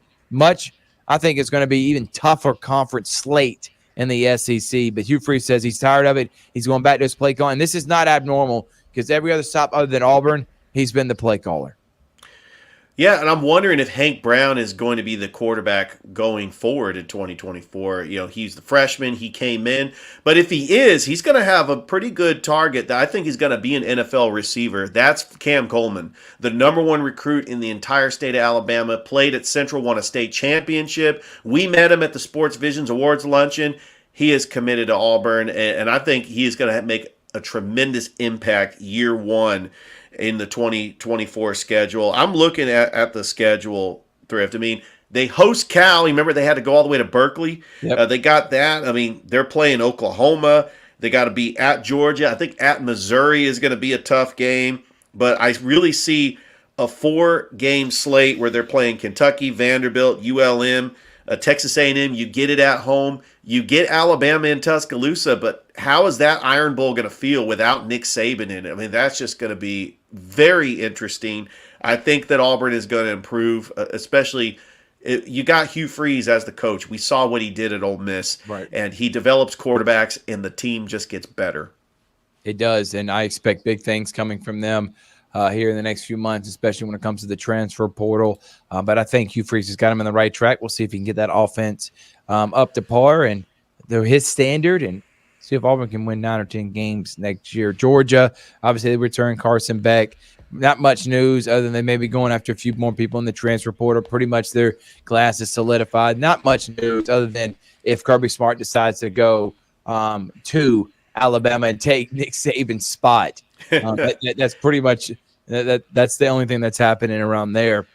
I think it's going to be even tougher conference slate in the SEC. But Hugh Freeze says he's tired of it. He's going back to his play calling. This is not abnormal because every other stop other than Auburn, he's been the play caller. Yeah, and I'm wondering if Hank Brown is going to be the quarterback going forward in 2024. He's the freshman. He came in. But if he is, he's going to have a pretty good target that I think he's going to be an NFL receiver. That's Cam Coleman, the number 1 recruit in the entire state of Alabama, played at Central, won a state championship. We met him at the Sports Visions Awards luncheon. He is committed to Auburn, and I think he is going to make a tremendous impact year 1 in the 2024 schedule. I'm looking at the schedule, Thrift. I mean, they host Cal. Remember, they had to go all the way to Berkeley. Yep. They got that. I mean, they're playing Oklahoma. They got to be at Georgia. I think at Missouri is going to be a tough game. But I really see a 4-game slate where they're playing Kentucky, Vanderbilt, ULM, Texas A&M. You get it at home. You get Alabama in Tuscaloosa, but how is that Iron Bowl going to feel without Nick Saban in it? I mean, that's just going to be very interesting. I think that Auburn is going to improve, especially you got Hugh Freeze as the coach. We saw what he did at Ole Miss, right, and he develops quarterbacks, and the team just gets better. It does, and I expect big things coming from them here in the next few months, especially when it comes to the transfer portal. But I think Hugh Freeze has got him in the right track. We'll see if he can get that offense up to par and his standard, and see if Auburn can win 9 or 10 games next year. Georgia, obviously, they return Carson Beck. Not much news other than they may be going after a few more people in the transfer portal. Pretty much their glass is solidified. Not much news other than if Kirby Smart decides to go to Alabama and take Nick Saban's spot. That's pretty much that's the only thing that's happening around there.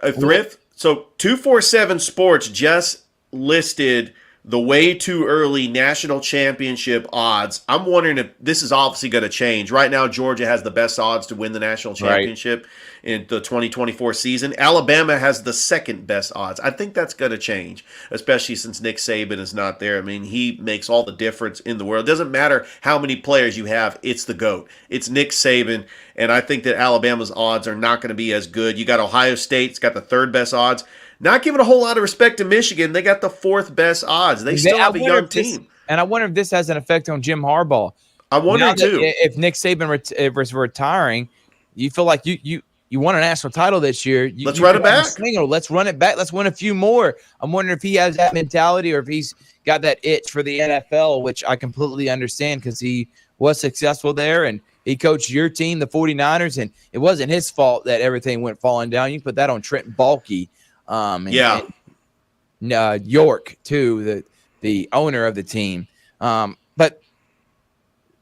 Thrift. So 247 Sports just listed the way too early national championship odds. I'm wondering if this is obviously going to change. Right now, Georgia has the best odds to win the national Right. championship in the 2024 season. Alabama has the second best odds. I think that's going to change, especially since Nick Saban is not there. I mean, he makes all the difference in the world. It doesn't matter how many players you have, it's the GOAT. It's Nick Saban, and I think that Alabama's odds are not going to be as good. You got Ohio State's got the third best odds. Not giving a whole lot of respect to Michigan. They got the fourth best odds. They still have a young team. And I wonder if this has an effect on Jim Harbaugh. I'm wondering too. If Nick Saban is retiring, you feel like you won a national title this year. Let's run it back. Let's run it back. Let's win a few more. I'm wondering if he has that mentality or if he's got that itch for the NFL, which I completely understand because he was successful there and he coached your team, the 49ers, and it wasn't his fault that everything went falling down. You put that on Trent Baalke. York too, the owner of the team. But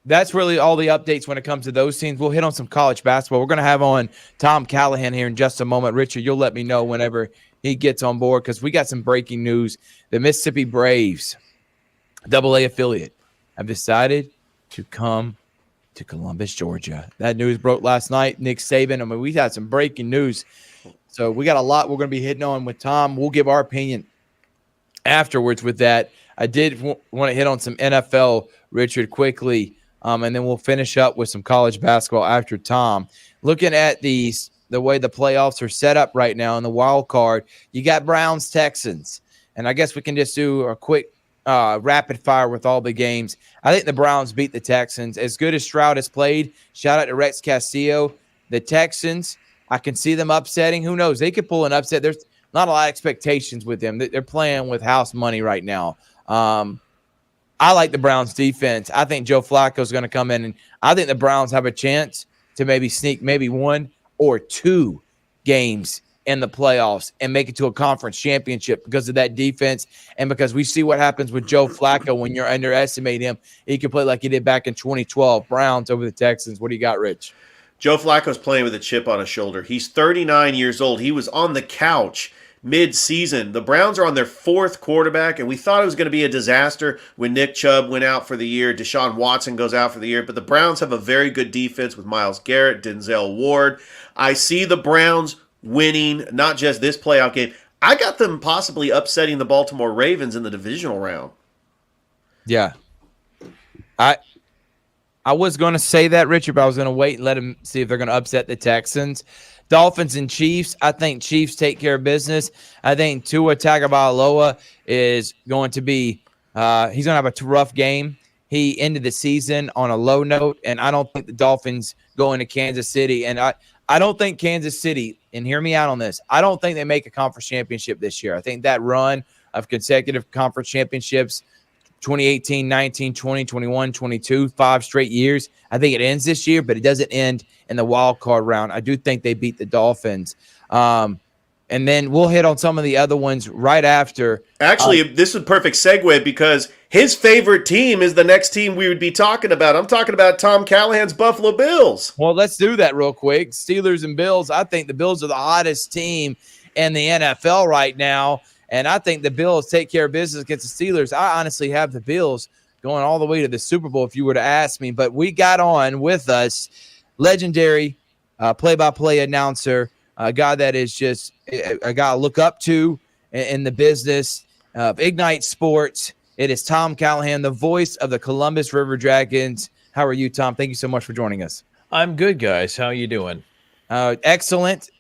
that's really all the updates when it comes to those teams. We'll hit on some college basketball. We're going to have on Tom Callahan here in just a moment. Richard, you'll let me know whenever he gets on board because we got some breaking news. The Mississippi Braves, AA affiliate, have decided to come to Columbus, Georgia. That news broke last night. Nick Saban. I mean, we had some breaking news. So we got a lot we're going to be hitting on with Tom. We'll give our opinion afterwards with that. I did want to hit on some NFL, Richard, quickly, and then we'll finish up with some college basketball after Tom. Looking at the way the playoffs are set up right now in the wild card, you got Browns, Texans, and I guess we can just do a quick rapid fire with all the games. I think the Browns beat the Texans. As good as Stroud has played, shout out to Rex Castillo. The Texans, I can see them upsetting. Who knows? They could pull an upset. There's not a lot of expectations with them. They're playing with house money right now. I like the Browns defense. I think Joe Flacco is going to come in, and I think the Browns have a chance to maybe sneak maybe 1 or 2 games in the playoffs and make it to a conference championship because of that defense and because we see what happens with Joe Flacco when you're underestimating him. He can play like he did back in 2012. Browns over the Texans. What do you got, Rich? Joe Flacco's playing with a chip on his shoulder. He's 39 years old. He was on the couch mid-season. The Browns are on their 4th quarterback, and we thought it was going to be a disaster when Nick Chubb went out for the year. Deshaun Watson goes out for the year. But the Browns have a very good defense with Myles Garrett, Denzel Ward. I see the Browns winning not just this playoff game. I got them possibly upsetting the Baltimore Ravens in the divisional round. Yeah. I was going to say that, Richard, but I was going to wait and let him see if they're going to upset the Texans. Dolphins and Chiefs. I think Chiefs take care of business. I think Tua Tagovailoa is going to be he's going to have a rough game. He ended the season on a low note, and I don't think the Dolphins go into Kansas City. And I don't think Kansas City, and hear me out on this, I don't think they make a conference championship this year. I think that run of consecutive conference championships, 2018, 19, 20, 21, 22, 5 straight years. I think it ends this year, but it doesn't end in the wild card round. I do think they beat the Dolphins. And then we'll hit on some of the other ones right after. Actually, this is a perfect segue because his favorite team is the next team we would be talking about. I'm talking about Tom Callahan's Buffalo Bills. Well, let's do that real quick. Steelers and Bills. I think the Bills are the hottest team in the NFL right now. And I think the Bills take care of business against the Steelers. I honestly have the Bills going all the way to the Super Bowl if you were to ask me. But we got on with us legendary play-by-play announcer, a guy that is just a guy I look up to in the business of Ignite Sports. It is Tom Callahan, the voice of the Columbus River Dragons. How are you, Tom? Thank you so much for joining us. I'm good, guys. How are you doing? Excellent.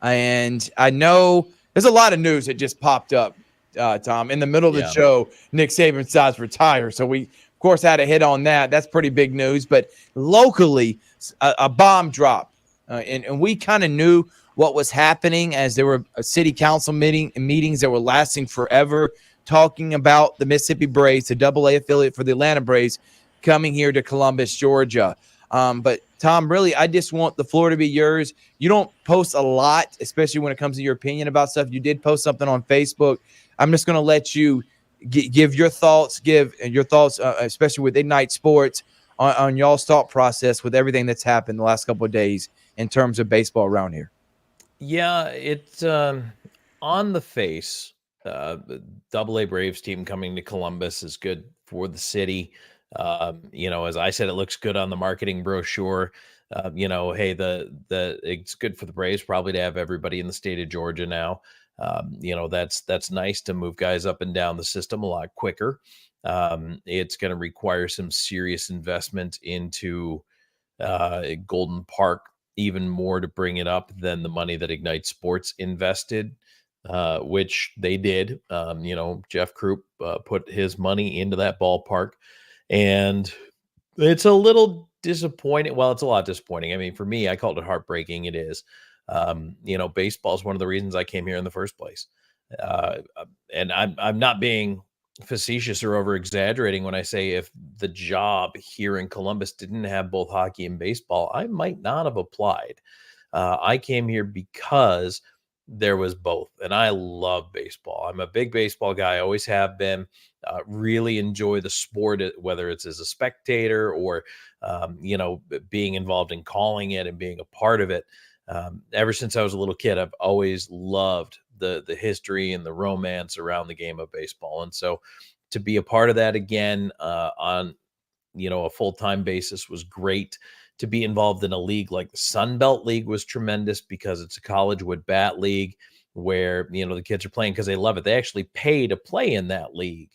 And I know there's a lot of news that just popped up, Tom. In the middle of the show, Nick Saban decides to retire. So we, of course, had a hit on that. That's pretty big news. But locally, a bomb dropped. And we kind of knew what was happening as there were city council meetings that were lasting forever, talking about the Mississippi Braves, the AA affiliate for the Atlanta Braves, coming here to Columbus, Georgia. But Tom, really, I just want the floor to be yours. You don't post a lot, especially when it comes to your opinion about stuff. You did post something on Facebook. I'm just going to let you give your thoughts, especially with Ignite Sports, on y'all's thought process with everything that's happened the last couple of days in terms of baseball around here. Yeah, it's on the face. Double A Braves team coming to Columbus is good for the city. As I said, it looks good on the marketing brochure. Hey, it's good for the Braves probably to have everybody in the state of Georgia now. That's nice to move guys up and down the system a lot quicker. It's going to require some serious investment into Golden Park, even more to bring it up than the money that Ignite Sports invested, which they did. Jeff Krupp put his money into that ballpark, and it's a little disappointing. Well, it's a lot disappointing. I mean, for me, I called it heartbreaking. It is. Baseball is one of the reasons I came here in the first place. And I'm not being facetious or over exaggerating when I say if the job here in Columbus didn't have both hockey and baseball, I might not have applied. I came here because there was both, and I love baseball. I'm a big baseball guy, always have been. Really enjoy the sport, whether it's as a spectator or being involved in calling it and being a part of it. Ever since I was a little kid, I've always loved the history and the romance around the game of baseball. And so to be a part of that again on a full-time basis was great. To be involved in a league like the Sun Belt League was tremendous because it's a college wood bat league where the kids are playing because they love it. They actually pay to play in that league.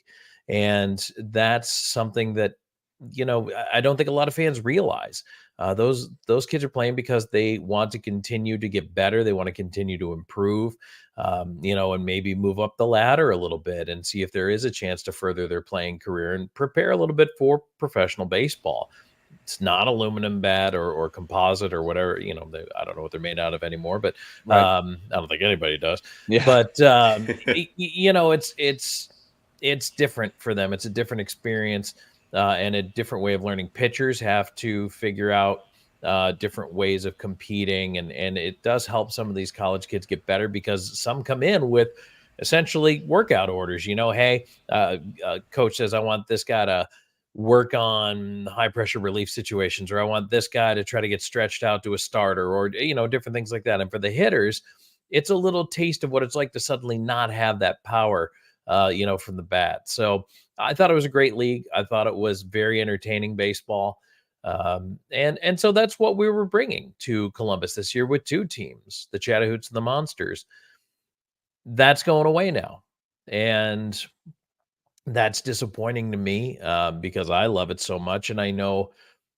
And that's something that I don't think a lot of fans realize. Those kids are playing because they want to continue to get better. They want to continue to improve, and maybe move up the ladder a little bit and see if there is a chance to further their playing career and prepare a little bit for professional baseball. It's not aluminum bat or composite or whatever, I don't know what they're made out of anymore, but Right. I don't think anybody does. Yeah. But, it's different for them. It's a different experience. And a different way of learning. Pitchers have to figure out different ways of competing, and it does help some of these college kids get better because some come in with essentially workout orders. Hey, coach says I want this guy to work on high pressure relief situations, or I want this guy to try to get stretched out to a starter, or different things like that. And for the hitters, it's a little taste of what it's like to suddenly not have that power from the bat. So I thought it was a great league. I thought it was very entertaining baseball. And so that's what we were bringing to Columbus this year with two teams, the Chat-a-Hoots and the Monsters. That's going away now. And that's disappointing to me because I love it so much. And I know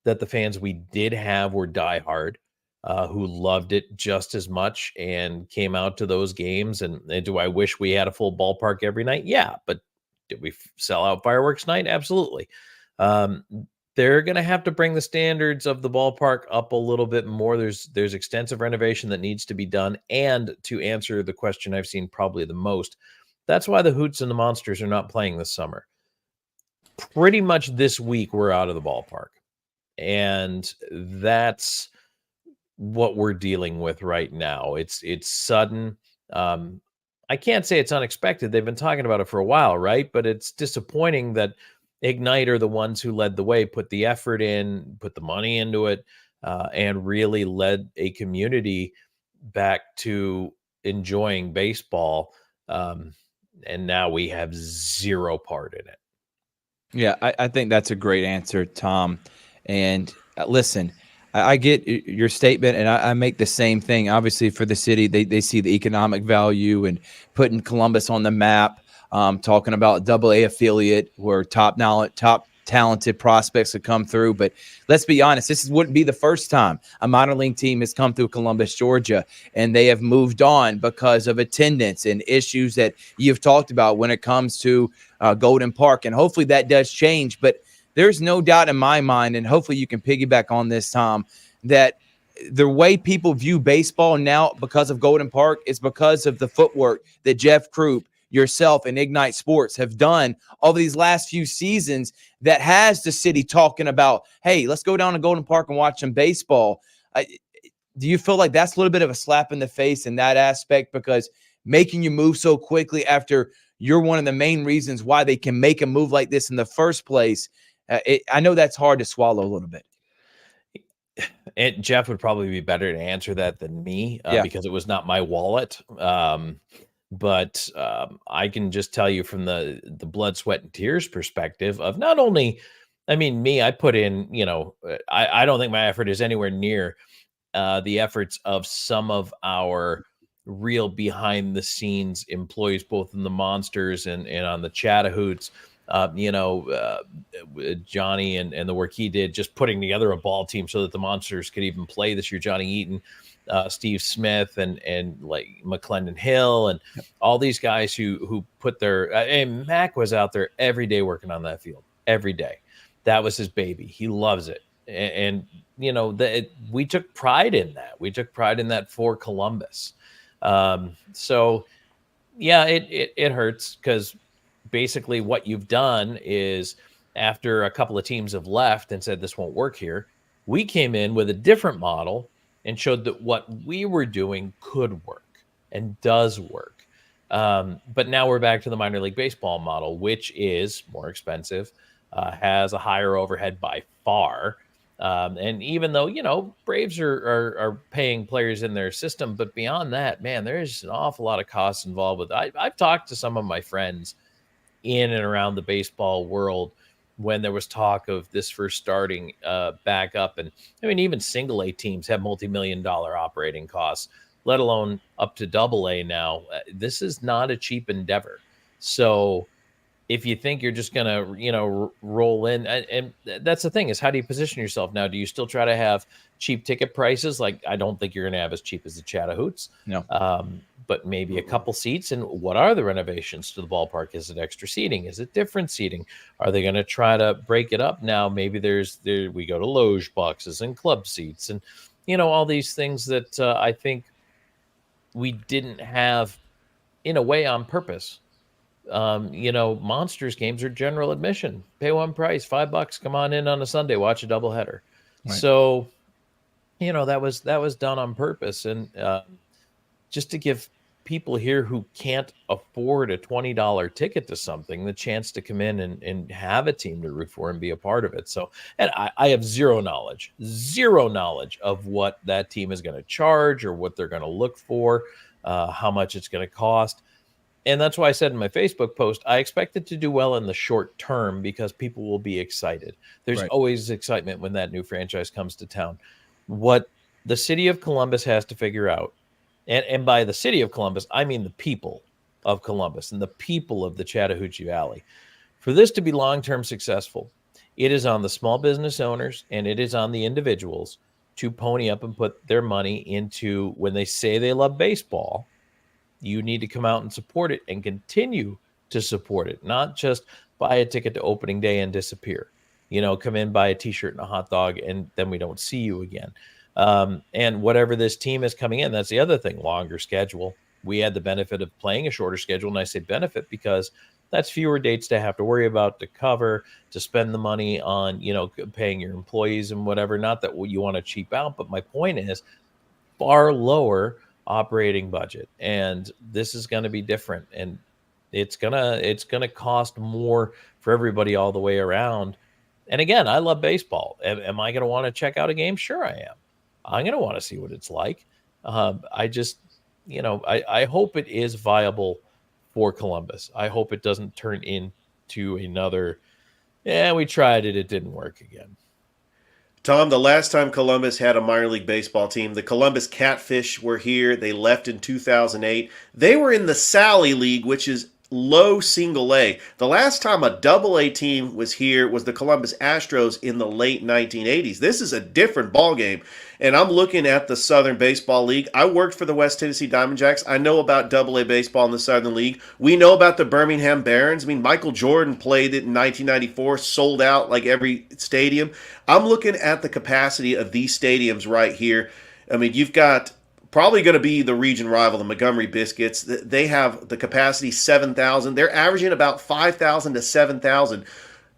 that the fans we did have were diehard. Who loved it just as much and came out to those games. And do I wish we had a full ballpark every night? Yeah, but did we sell out fireworks night? Absolutely. They're going to have to bring the standards of the ballpark up a little bit more. There's extensive renovation that needs to be done. And to answer the question I've seen probably the most, that's why the Hoots and the Monsters are not playing this summer. Pretty much this week, we're out of the ballpark. And that's what we're dealing with right now. It's sudden. I can't say it's unexpected. They've been talking about it for a while, right? But it's disappointing that Ignite are the ones who led the way, put the effort in, put the money into it, and really led a community back to enjoying baseball. And now we have zero part in it. Yeah, I think that's a great answer, Tom. And listen, I get your statement, and I make the same thing. Obviously, for the city, they see the economic value and putting Columbus on the map, talking about AA affiliate where top talented prospects have come through. But let's be honest, this wouldn't be the first time a minor league team has come through Columbus, Georgia, and they have moved on because of attendance and issues that you've talked about when it comes to Golden Park. And hopefully that does change. But there's no doubt in my mind, and hopefully you can piggyback on this, Tom, that the way people view baseball now because of Golden Park is because of the footwork that Jeff Krupp, yourself, and Ignite Sports have done over these last few seasons that has the city talking about, hey, let's go down to Golden Park and watch some baseball. Do you feel like that's a little bit of a slap in the face in that aspect because making you move so quickly after you're one of the main reasons why they can make a move like this in the first place? I know that's hard to swallow a little bit. And Jeff would probably be better to answer that than me Yeah. because it was not my wallet. But I can just tell you from the blood, sweat, and tears perspective of not only, I mean, me, I put in, I don't think my effort is anywhere near the efforts of some of our real behind the scenes employees, both in the Monsters and on the Chat-a-Hoots. Johnny and the work he did just putting together a ball team so that the Monsters could even play this year. Johnny Eaton, Steve Smith, and like McClendon Hill, and all these guys who put their and Mac was out there every day working on that field every day. That was his baby. He loves it. And we took pride in that. We took pride in that for Columbus. So yeah, it hurts because basically what you've done is, after a couple of teams have left and said this won't work here, we came in with a different model and showed that what we were doing could work and does work. But now we're back to the minor league baseball model, which is more expensive, has a higher overhead by far. And even though, Braves are paying players in their system, but beyond that, man, there's an awful lot of costs involved with it. I've talked to some of my friends in and around the baseball world when there was talk of this first starting back up. And I mean, even single A teams have multi-million-dollar operating costs, let alone up to double A now. This is not a cheap endeavor. So if you think you're just going to, roll in, and that's the thing, is how do you position yourself now? Do you still try to have cheap ticket prices? Like, I don't think you're going to have as cheap as the Chat-a-Hoots. No. But maybe a couple seats. And what are the renovations to the ballpark? Is it extra seating? Is it different seating? Are they going to try to break it up now? Maybe we go to loge boxes and club seats and, all these things that I think we didn't have in a way on purpose. Monsters games are general admission. Pay one price, $5. Come on in on a Sunday, watch a doubleheader. Right. So, that was done on purpose, and just to give people here who can't afford a $20 ticket to something the chance to come in and have a team to root for and be a part of it. So, and I have zero knowledge of what that team is going to charge or what they're going to look for, how much it's going to cost. And that's why I said in my Facebook post, I expect it to do well in the short term because people will be excited. There's always excitement when that new franchise comes to town. What the city of Columbus has to figure out, and by the city of Columbus, I mean the people of Columbus and the people of the Chattahoochee Valley. For this to be long-term successful, it is on the small business owners and it is on the individuals to pony up and put their money into, when they say they love baseball, you need to come out and support it and continue to support it, not just buy a ticket to opening day and disappear. Come in, buy a T-shirt and a hot dog, and then we don't see you again. And whatever this team is coming in, that's the other thing, longer schedule. We had the benefit of playing a shorter schedule, and I say benefit because that's fewer dates to have to worry about, to cover, to spend the money on, paying your employees and whatever. Not that you want to cheap out, but my point is far lower operating budget, and this is going to be different, and it's gonna cost more for everybody all the way around. And again, I love baseball. Am I going to want to check out a game? Sure, I am. I'm going to want to see what it's like. I just, I hope it is viable for Columbus. I hope it doesn't turn into another, we tried it, it didn't work again. Tom, the last time Columbus had a minor league baseball team, the Columbus Catfish were here. They left in 2008. They were in the Sally League, which is low single A. The last time a double A team was here was the Columbus Astros in the late 1980s. This is a different ballgame. And I'm looking at the Southern Baseball League. I worked for the West Tennessee Diamond Jacks. I know about double A baseball in the Southern League. We know about the Birmingham Barons. I mean, Michael Jordan played it in 1994, sold out like every stadium. I'm looking at the capacity of these stadiums right here. I mean, you've got probably going to be the region rival, the Montgomery Biscuits. They have the capacity 7,000. They're averaging about 5,000 to 7,000.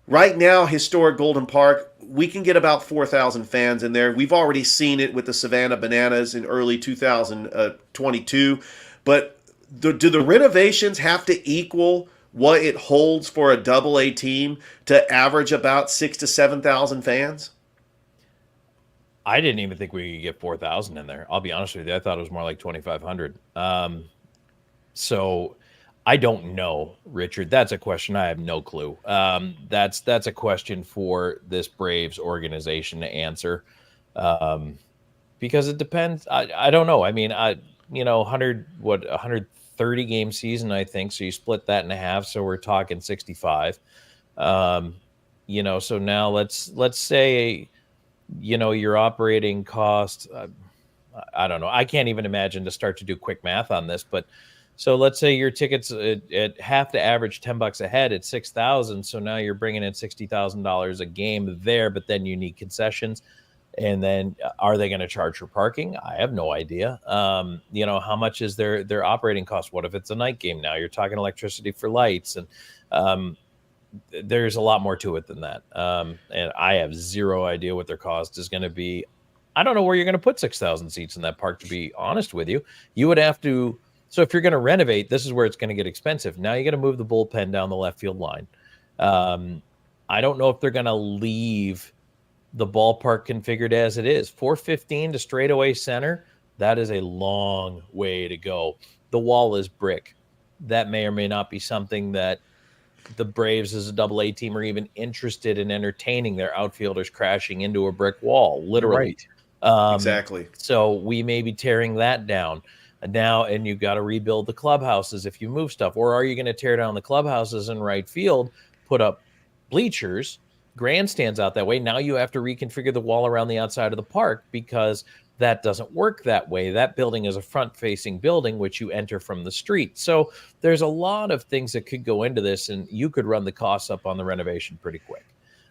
Right now, historic Golden Park, we can get about 4,000 fans in there. We've already seen it with the Savannah Bananas in early 2022. But do the renovations have to equal what it holds for a double A team to average about 6,000 to 7,000 fans? I didn't even think we could get 4,000 in there. I'll be honest with you. I thought it was more like 2,500. So I don't know, Richard. That's a question I have no clue. That's a question for this Braves organization to answer, because it depends. I don't know. I mean, 130 game season, I think. So you split that in half. So we're talking 65. So now let's say your operating cost. I don't know. I can't even imagine to start to do quick math on this, but so let's say your tickets at half to average $10 a head at 6,000. So now you're bringing in $60,000 a game there, but then you need concessions. And then are they going to charge for parking? I have no idea. How much is their operating cost? What if it's a night game? Now you're talking electricity for lights, and there's a lot more to it than that. And I have zero idea what their cost is going to be. I don't know where you're going to put 6,000 seats in that park, to be honest with you. You would have to. So if you're going to renovate, this is where it's going to get expensive. Now you got to move the bullpen down the left field line. I don't know if they're going to leave the ballpark configured as it is. 415 to straightaway center, that is a long way to go. The wall is brick. That may or may not be something that the Braves as a AA team are even interested in entertaining their outfielders crashing into a brick wall, literally. Right. Exactly. So we may be tearing that down now, and you've got to rebuild the clubhouses if you move stuff. Or are you going to tear down the clubhouses in right field, put up bleachers, grandstands out that way? Now you have to reconfigure the wall around the outside of the park, because that doesn't work that way. That building is a front-facing building, which you enter from the street. So there's a lot of things that could go into this, and you could run the costs up on the renovation pretty quick.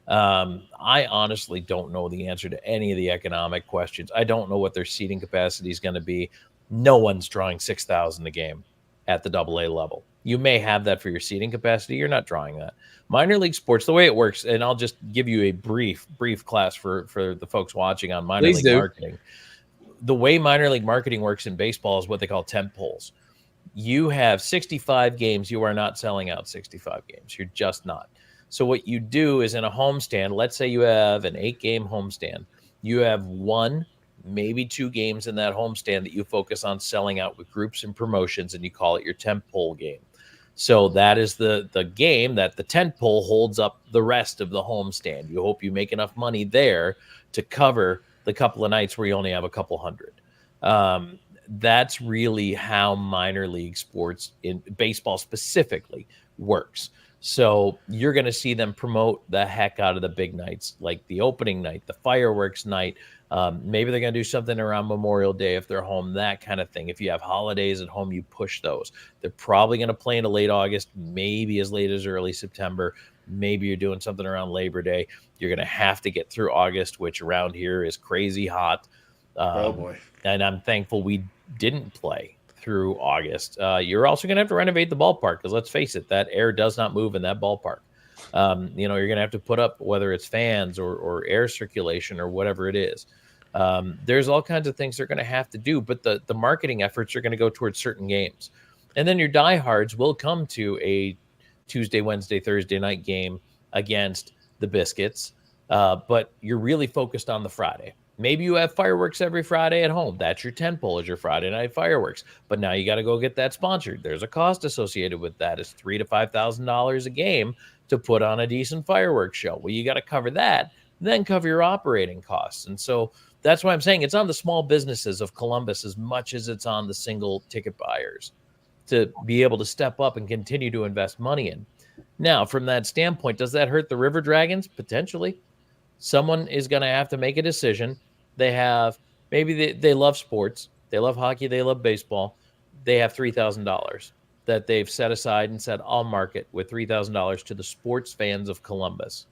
I honestly don't know the answer to any of the economic questions. I don't know what their seating capacity is going to be. No one's drawing 6,000 a game at the AA level. You may have that for your seating capacity. You're not drawing that. Minor league sports, the way it works, and I'll just give you a brief class for the folks watching on minor league marketing. The way minor league marketing works in baseball is what they call tent poles. You have 65 games. You are not selling out 65 games. You're just not. So what you do is in a homestand, let's say you have an 8-game homestand. You have 1, maybe 2 games in that homestand that you focus on selling out with groups and promotions, and you call it your tent pole game. So that is the game that the tent pole holds up the rest of the homestand. You hope you make enough money there to cover the couple of nights where you only have a couple hundred. That's really how minor league sports, in baseball specifically, works. So you're going to see them promote the heck out of the big nights, like the opening night, the fireworks night. Maybe they're going to do something around Memorial Day if they're home, that kind of thing. If you have holidays at home, you push those. They're probably going to play into late August, maybe as late as early September. Maybe you're doing something around Labor Day. You're going to have to get through August, which around here is crazy hot. Oh, boy. And I'm thankful we didn't play through August. You're also going to have to renovate the ballpark, because let's face it, that air does not move in that ballpark. You're going to have to put up, whether it's fans or air circulation or whatever it is. There's all kinds of things they're going to have to do, but the marketing efforts are going to go towards certain games. And then your diehards will come to a Tuesday, Wednesday, Thursday night game against the Biscuits, but you're really focused on the Friday. Maybe you have fireworks every Friday at home. That's your tentpole, is your Friday night fireworks. But now you got to go get that sponsored. There's a cost associated with that. It's $3,000 to $5,000 a game to put on a decent fireworks show. Well, you got to cover that, then cover your operating costs. And so that's why I'm saying it's on the small businesses of Columbus as much as it's on the single ticket buyers to be able to step up and continue to invest money in. Now, from that standpoint, does that hurt the River Dragons? Potentially. Someone is going to have to make a decision. Maybe they love sports. They love hockey. They love baseball. They have $3,000 that they've set aside and said, I'll market with $3,000 to the sports fans of Columbus.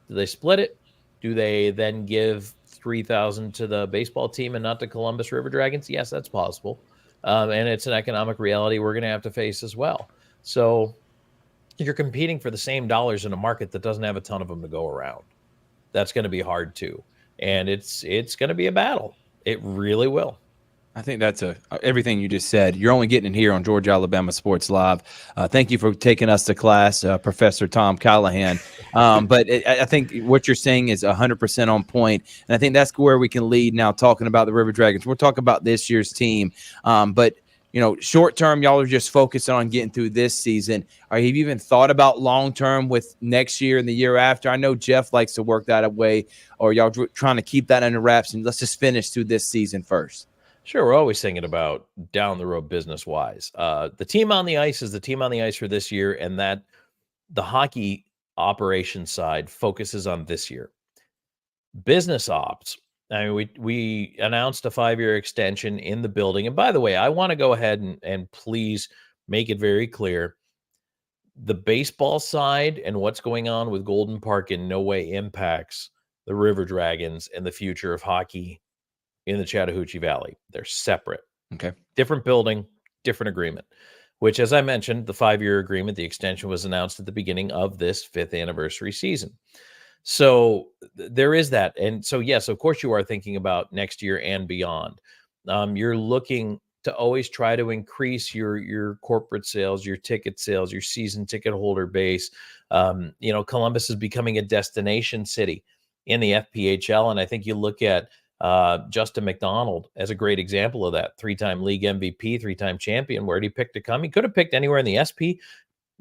Do they split it? Do they then give $3,000 to the baseball team and not to Columbus River Dragons? Yes, that's possible. And it's an economic reality we're going to have to face as well. So you're competing for the same dollars in a market that doesn't have a ton of them to go around. That's going to be hard too. And it's going to be a battle. It really will. I think that's everything you just said. You're only getting it here on Georgia Alabama Sports Live. Thank you for taking us to class, Professor Tom Callahan. But I think what you're saying is 100% on point, and I think that's where we can lead now. Talking about the River Dragons, we'll talk about this year's team. But short term, y'all are just focusing on getting through this season. Or have you even thought about long term with next year and the year after? I know Jeff likes to work that way, or y'all trying to keep that under wraps and let's just finish through this season first. Sure, we're always thinking about down the road business wise. The team on the ice is the team on the ice for this year, and that the hockey operation side focuses on this year. Business ops. I mean, we announced a 5-year extension in the building. And by the way, I want to go ahead and please make it very clear. The baseball side and what's going on with Golden Park in no way impacts the River Dragons and the future of hockey in the Chattahoochee Valley. They're separate. Okay. Different building, different agreement, which, as I mentioned, the 5-year agreement, the extension was announced at the beginning of this 5th anniversary season. So there is that. And so, yes, of course, you are thinking about next year and beyond. You're looking to always try to increase your corporate sales, your ticket sales, your season ticket holder base. Columbus is becoming a destination city in the FPHL. And I think you look at Justin McDonald as a great example of that. 3-time league MVP, 3-time champion. Where did he pick to come? He could have picked anywhere in the SP,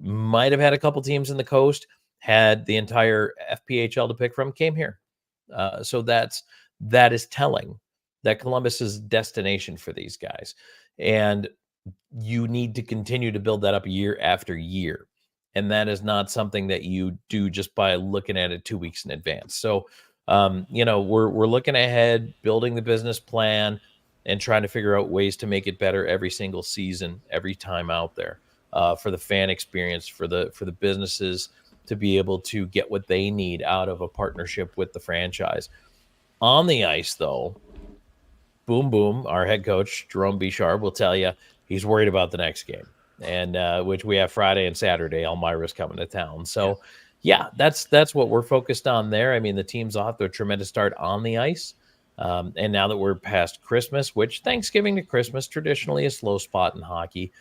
might have had a couple teams in the coast, had the entire FPHL to pick from, came here. So that is telling that Columbus is destination for these guys. And you need to continue to build that up year after year. And that is not something that you do just by looking at it 2 weeks in advance. So, we're looking ahead, building the business plan and trying to figure out ways to make it better every single season, every time out there, for the fan experience, for the businesses to be able to get what they need out of a partnership with the franchise. On the ice, though, Boom, our head coach, Jerome Bichard, will tell you he's worried about the next game, and which we have Friday and Saturday. Elmira's coming to town. So, yeah, that's what we're focused on there. I mean, the team's off to a tremendous start on the ice. And now that we're past Christmas, which Thanksgiving to Christmas traditionally is a slow spot in hockey,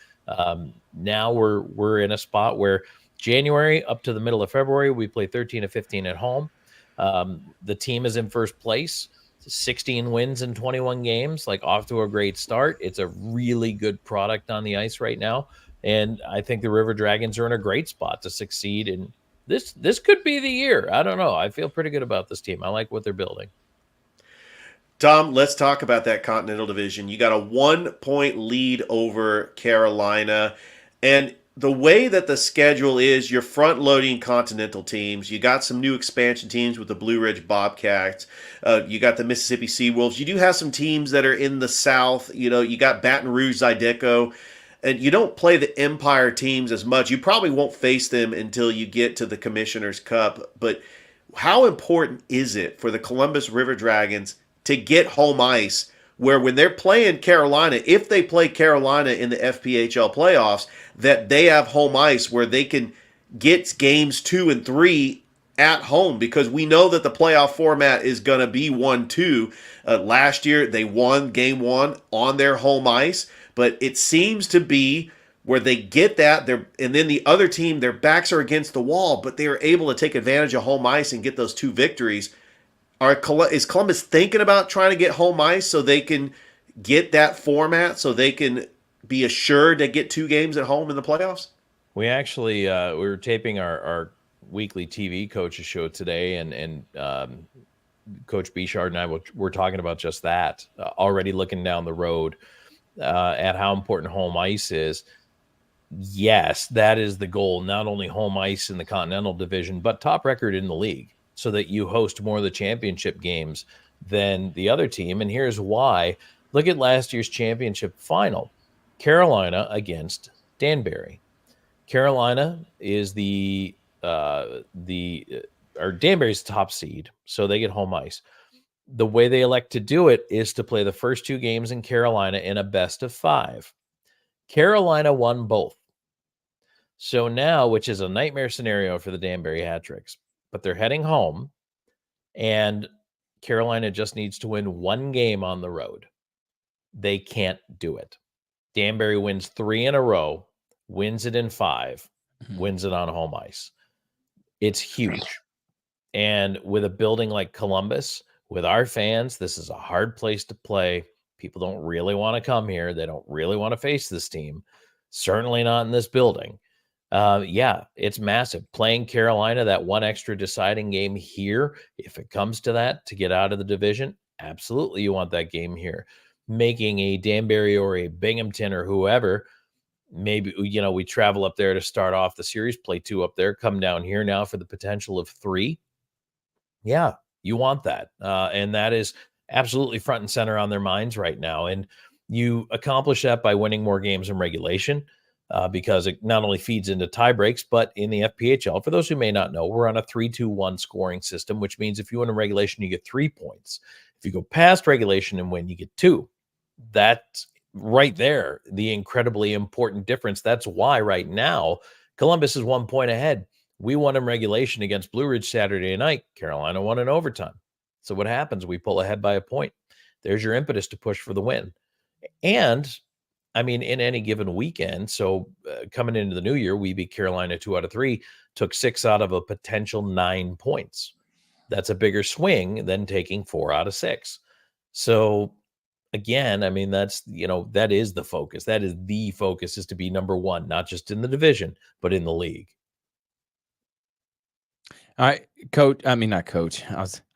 now we're in a spot where January up to the middle of February, we play 13 of 15 at home. The team is in first place, 16 wins in 21 games, like off to a great start. It's a really good product on the ice right now. And I think the River Dragons are in a great spot to succeed. And this could be the year. I don't know. I feel pretty good about this team. I like what they're building. Tom, let's talk about that Continental Division. You got a 1-point lead over Carolina. And the way that the schedule is, you're front-loading Continental teams. You got some new expansion teams with the Blue Ridge Bobcats. You got the Mississippi Seawolves. You do have some teams that are in the South. You got Baton Rouge Zydeco. And you don't play the Empire teams as much. You probably won't face them until you get to the Commissioner's Cup. But how important is it for the Columbus River Dragons to get home ice, where when they're playing Carolina, if they play Carolina in the FPHL playoffs, that they have home ice where they can get games 2 and 3 at home? Because we know that the playoff format is going to be 1-2. Last year, they won game 1 on their home ice, but it seems to be where they get that, and then the other team, their backs are against the wall, but they are able to take advantage of home ice and get those 2 victories. Is Columbus thinking about trying to get home ice so they can get that format, so they can be assured to get 2 games at home in the playoffs? We actually we were taping our weekly TV coaches show today, and Coach Bichard and I were talking about just that, already looking down the road at how important home ice is. Yes, that is the goal, not only home ice in the Continental Division, but top record in the league, so that you host more of the championship games than the other team. And here's why. Look at last year's championship final. Carolina against Danbury. Carolina is Danbury's top seed, so they get home ice. The way they elect to do it is to play the first 2 games in Carolina in a best of 5. Carolina won both. So now, which is a nightmare scenario for the Danbury Hat-Tricks, but they're heading home, and Carolina just needs to win 1 game on the road. They can't do it. Danbury wins 3 in a row, wins it in 5, wins it on home ice. It's huge. And with a building like Columbus, with our fans, this is a hard place to play. People don't really want to come here. They don't really want to face this team. Certainly not in this building. Yeah, it's massive. Playing Carolina, that one extra deciding game here, if it comes to that, to get out of the division, absolutely you want that game here. Making a Danbury or a Binghamton or whoever, maybe, we travel up there to start off the series, play 2 up there, come down here now for the potential of 3. Yeah, you want that. And that is absolutely front and center on their minds right now. And you accomplish that by winning more games in regulation, because it not only feeds into tie breaks, but in the FPHL, for those who may not know, we're on a 3-2-1 scoring system, which means if you win in regulation, you get 3 points. If you go past regulation and win, you get 2. That's right there, the incredibly important difference. That's why right now Columbus is 1 point ahead. We won in regulation against Blue Ridge Saturday night. Carolina won in overtime. So what happens? We pull ahead by a point. There's your impetus to push for the win. And I mean, in any given weekend, so coming into the new year, we beat Carolina 2 out of 3, took 6 out of a potential 9 points. That's a bigger swing than taking 4 out of 6. So again, I mean, that's, that is the focus. That is the focus, is to be number 1, not just in the division, but in the league. All right, coach. I mean, not coach.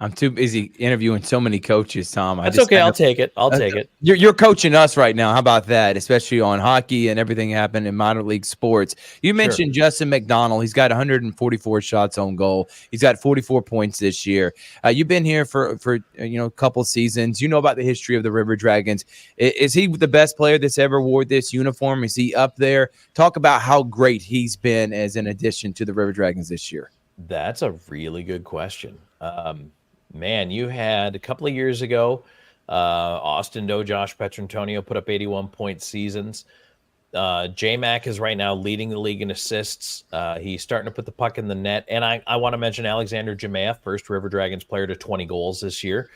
I'm too busy interviewing so many coaches, Tom. That's okay. I'll take it. I'll take it. You're coaching us right now. How about that? Especially on hockey and everything happened in minor league sports. You mentioned Justin McDonald. He's got 144 shots on goal. He's got 44 points this year. You've been here for a couple seasons. You know about the history of the River Dragons. Is he the best player that's ever wore this uniform? Is he up there? Talk about how great he's been as an addition to the River Dragons this year. That's a really good question. Man, you had a couple of years ago, Austin Doe, Josh Petrantonio put up 81-point seasons. J-Mac is right now leading the league in assists. He's starting to put the puck in the net. And I want to mention Alexander Jemayev, first River Dragons player to 20 goals this year.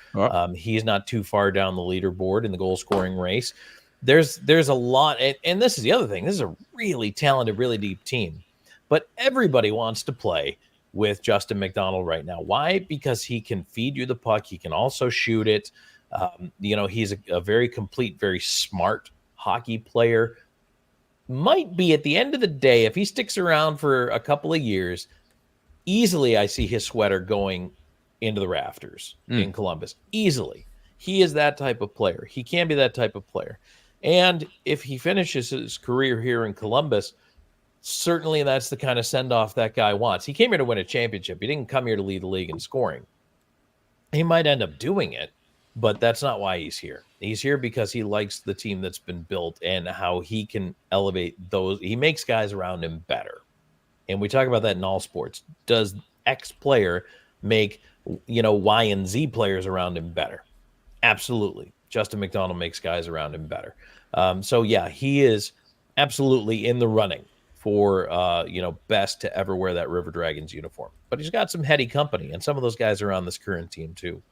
He's not too far down the leaderboard in the goal-scoring race. There's a lot, and this is the other thing. This is a really talented, really deep team. But everybody wants to play with Justin McDonald right now. Why? Because he can feed you the puck. He can also shoot it. He's a very complete, very smart hockey player. Might be, at the end of the day, if he sticks around for a couple of years, easily I see his sweater going into the rafters in Columbus. Easily. He is that type of player. He can be that type of player. And if he finishes his career here in Columbus, certainly that's the kind of send-off that guy wants. He came here to win a championship. He didn't come here to lead the league in scoring. He might end up doing it, but that's not why he's here. He's here because he likes the team that's been built and how he can elevate those. He makes guys around him better. And we talk about that in all sports. Does X player make, Y and Z players around him better? Absolutely. Justin McDonald makes guys around him better. So yeah, he is absolutely in the running for best to ever wear that River Dragons uniform. But he's got some heady company, and some of those guys are on this current team too.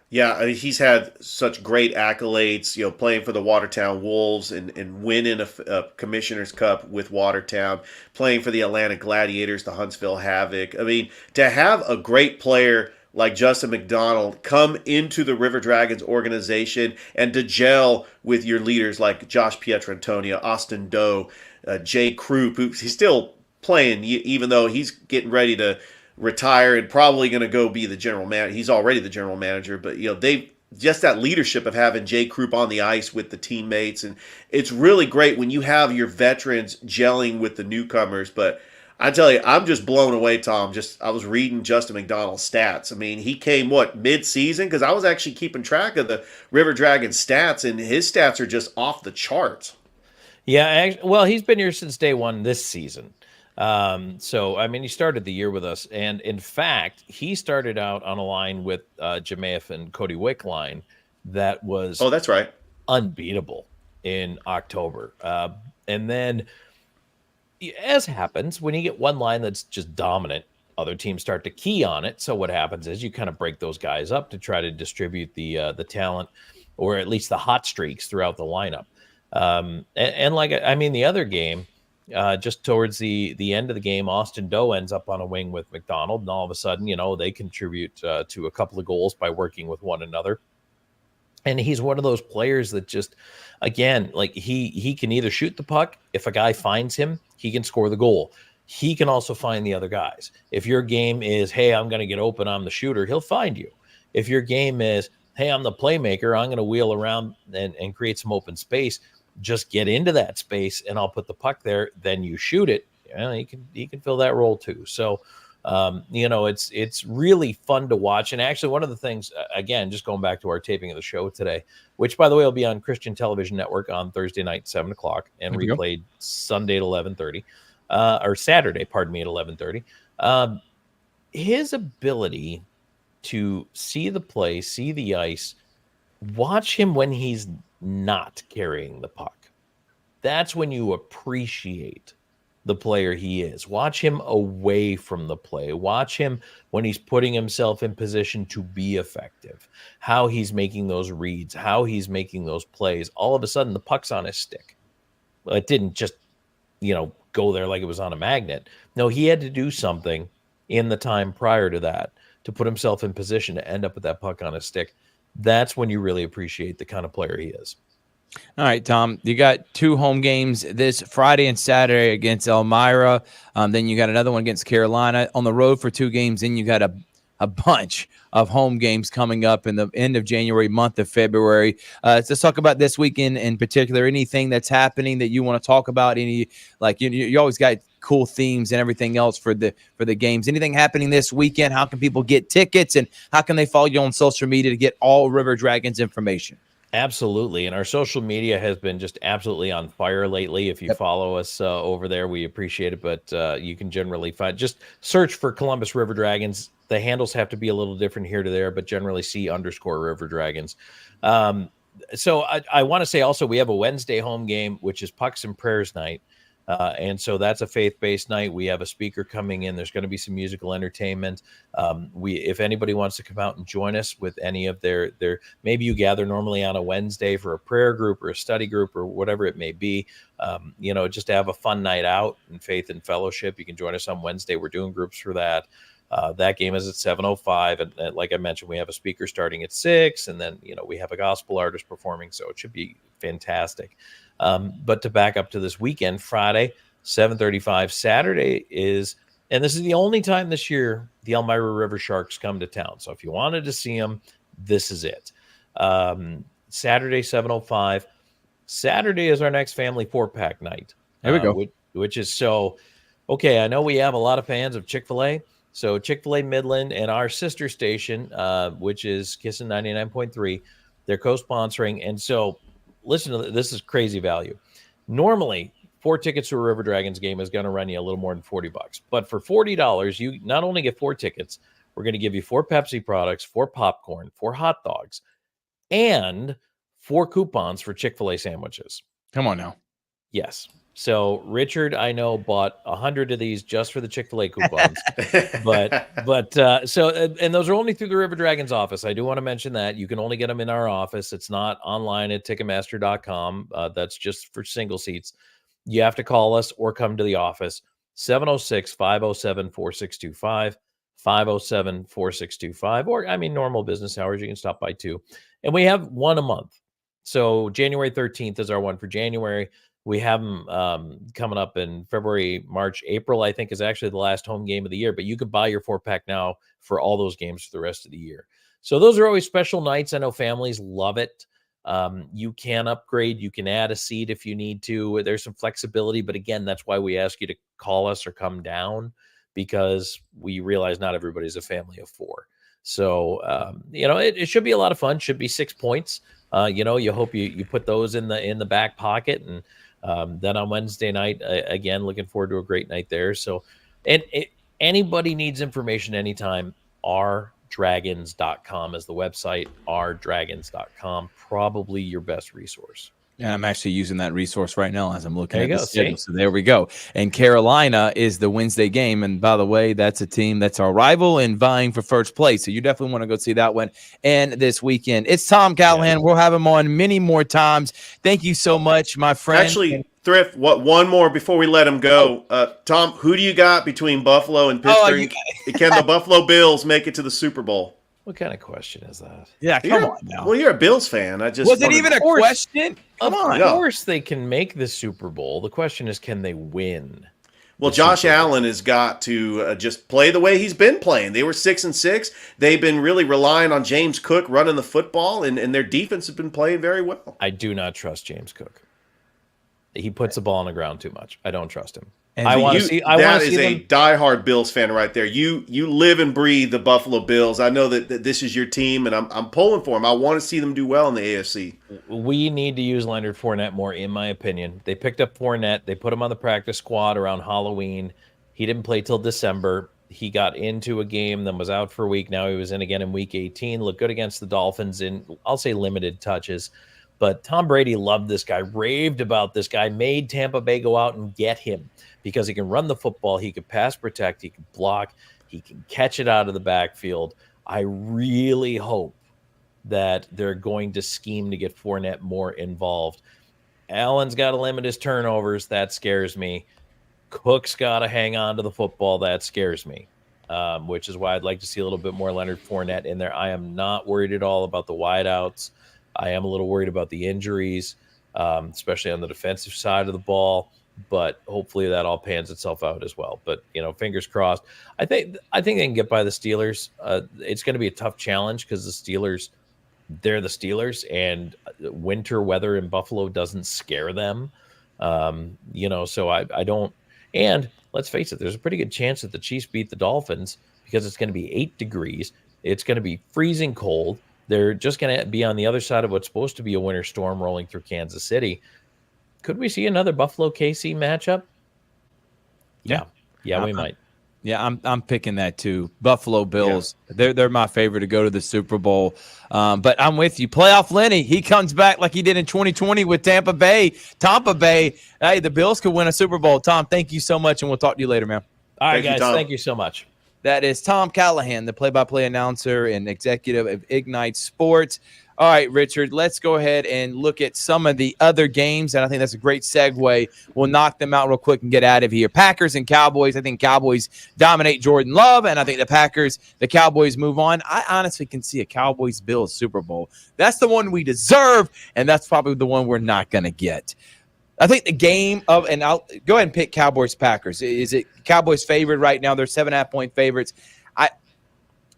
Yeah, I mean, he's had such great accolades, playing for the Watertown Wolves and winning a Commissioner's Cup with Watertown, playing for the Atlanta Gladiators, the Huntsville Havoc. I mean, to have a great player like Justin McDonald come into the River Dragons organization and to gel with your leaders like Josh Pietrantonio, Austin Doe, Jay Krupp, he's still playing, even though he's getting ready to retire and probably going to go be the general manager. He's already the general manager, but they just that leadership of having Jay Krupp on the ice with the teammates, and it's really great when you have your veterans gelling with the newcomers. But I tell you, I'm just blown away, Tom. I was reading Justin McDonald's stats. I mean, he came mid-season, because I was actually keeping track of the River Dragons stats, and his stats are just off the charts. Yeah, well, he's been here since day one this season. So, I mean, he started the year with us. And in fact, he started out on a line with Jemayev and Cody Wick line that was that's right, unbeatable in October. And then, as happens, when you get one line that's just dominant, other teams start to key on it. So what happens is you kind of break those guys up to try to distribute the talent, or at least the hot streaks throughout the lineup. The other game, just towards the end of the game, Austin Doe ends up on a wing with McDonald, and all of a sudden, they contribute to a couple of goals by working with one another. And he's one of those players that just, again, like he can either shoot the puck. If a guy finds him, he can score the goal. He can also find the other guys. If your game is, hey, I'm going to get open, I'm the shooter, he'll find you. If your game is, hey, I'm the playmaker, I'm going to wheel around and create some open space, just get into that space and I'll put the puck there, then you shoot it. He can fill that role too. So it's really fun to watch. And actually, one of the things, again, just going back to our taping of the show today, which, by the way, will be on Christian Television Network on Thursday night, 7 o'clock, and replayed Sunday at 11:30, or Saturday, pardon me, at 11:30. His ability to see the play, see the ice, watch him when he's not carrying the puck. That's when you appreciate the player he is. Watch him away from the play. Watch him when he's putting himself in position to be effective, how he's making those reads, how he's making those plays. All of a sudden, the puck's on his stick. Well, it didn't just, go there like it was on a magnet. No, he had to do something in the time prior to that to put himself in position to end up with that puck on his stick. That's when you really appreciate the kind of player he is. All right, Tom, you got 2 home games this Friday and Saturday against Elmira. Then you got another one against Carolina on the road for 2 games. Then you got a bunch of home games coming up in the end of January, month of February. Let's talk about this weekend in particular. Anything that's happening that you want to talk about? Any, like you always got cool themes and everything else for the games. Anything happening this weekend? How can people get tickets, and how can they follow you on social media to get all River Dragons information? Absolutely. And our social media has been just absolutely on fire lately. If you follow us over there, we appreciate it. But you can generally just search for Columbus River Dragons. The handles have to be a little different here to there, but generally _River Dragons. So I want to say also we have a Wednesday home game, which is Pucks and Prayers night. And so that's a faith-based night. We have a speaker coming in. There's going to be some musical entertainment. If anybody wants to come out and join us with any of their, maybe you gather normally on a Wednesday for a prayer group or a study group or whatever it may be, just to have a fun night out in faith and fellowship. You can join us on Wednesday. We're doing groups for that. That game is at 7:05. And like I mentioned, we have a speaker starting at 6, and then, we have a gospel artist performing. So it should be fantastic. But to back up to this weekend, Friday, 7:35, Saturday is, and this is the only time this year the Elmira River Sharks come to town. So if you wanted to see them, this is it. Saturday, 7:05. Saturday is our next family 4-pack night. There we go. Which is so, okay, I know we have a lot of fans of Chick-fil-A. So Chick-fil-A Midland and our sister station, which is Kissin' 99.3, they're co-sponsoring. And so listen to this, is crazy value. Normally, 4 tickets to a River Dragons game is going to run you a little more than $40. But for $40, you not only get 4 tickets, we're going to give you 4 Pepsi products, 4 popcorn, 4 hot dogs, and 4 coupons for Chick-fil-A sandwiches. Come on now. Yes. So Richard, I know, bought 100 of these just for the Chick-fil-A coupons. And those are only through the River Dragons office. I do want to mention that you can only get them in our office. It's not online at Ticketmaster.com. That's just for single seats. You have to call us or come to the office. 706-507-4625, 507-4625, or normal business hours. You can stop by too. And we have one a month. So January 13th is our one for January. We have them coming up in February, March, April, I think is actually the last home game of the year. But you could buy your 4-pack now for all those games for the rest of the year. So those are always special nights. I know families love it. You can upgrade. You can add a seat if you need to. There's some flexibility. But again, that's why we ask you to call us or come down, because we realize not everybody's a family of 4. So, it should be a lot of fun. Should be 6 points. You hope you put those in the back pocket. And then on Wednesday night, again, looking forward to a great night there. So, and anybody needs information anytime, rdragons.com is the website, rdragons.com, probably your best resource. And I'm actually using that resource right now as I'm looking at the schedule. So there we go. And Carolina is the Wednesday game. And by the way, that's a team that's our rival and vying for first place. So you definitely want to go see that one. And this weekend, it's Tom Callahan. Yeah. We'll have him on many more times. Thank you so much, my friend. Actually, Thrift, one more before we let him go. Tom, who do you got between Buffalo and Pittsburgh? Can the Buffalo Bills make it to the Super Bowl? What kind of question is that? Yeah, come on now. Well, you're a Bills fan. I just Was it even a question? Come on. Of course they can make the Super Bowl. The question is, can they win? Well, Josh Allen has got to just play the way he's been playing. They were 6-6. They've been really relying on James Cook running the football, and their defense has been playing very well. I do not trust James Cook. He puts the ball on the ground too much. I don't trust him. And that is a diehard Bills fan right there. You live and breathe the Buffalo Bills. I know that this is your team, and I'm pulling for them. I want to see them do well in the AFC. We need to use Leonard Fournette more, in my opinion. They picked up Fournette. They put him on the practice squad around Halloween. He didn't play till December. He got into a game, then was out for a week. Now he was in again in Week 18. Looked good against the Dolphins in, I'll say, limited touches. But Tom Brady loved this guy, raved about this guy, made Tampa Bay go out and get him because he can run the football, he could pass protect, he can block, he can catch it out of the backfield. I really hope that they're going to scheme to get Fournette more involved. Allen's got to limit his turnovers. That scares me. Cook's got to hang on to the football. That scares me, which is why I'd like to see a little bit more Leonard Fournette in there. I am not worried at all about the wideouts. I am a little worried about the injuries, especially on the defensive side of the ball. But hopefully that all pans itself out as well. But, fingers crossed. I think they can get by the Steelers. It's going to be a tough challenge because the Steelers, they're the Steelers, and winter weather in Buffalo doesn't scare them. So I don't. And let's face it, there's a pretty good chance that the Chiefs beat the Dolphins because it's going to be 8 degrees. It's going to be freezing cold. They're just going to be on the other side of what's supposed to be a winter storm rolling through Kansas City. Could we see another Buffalo-KC matchup? Yeah, we might. Yeah, I'm picking that too. Buffalo Bills, they're my favorite to go to the Super Bowl. But I'm with you. Playoff Lenny, he comes back like he did in 2020 with Tampa Bay. Hey, the Bills could win a Super Bowl. Tom, thank you so much, and we'll talk to you later, man. All right, guys, thank you so much. That is Tom Callahan, the play-by-play announcer and executive of Ignite Sports. All right, Richard, let's go ahead and look at some of the other games, and I think that's a great segue. We'll knock them out real quick and get out of here. Packers and Cowboys. I think Cowboys dominate Jordan Love, and I think the Cowboys move on. I honestly can see a Cowboys-Bills Super Bowl. That's the one we deserve, and that's probably the one we're not going to get. I think the game of, and I'll go ahead and pick Cowboys-Packers. Is it Cowboys favored right now? They're 7.5-point favorites.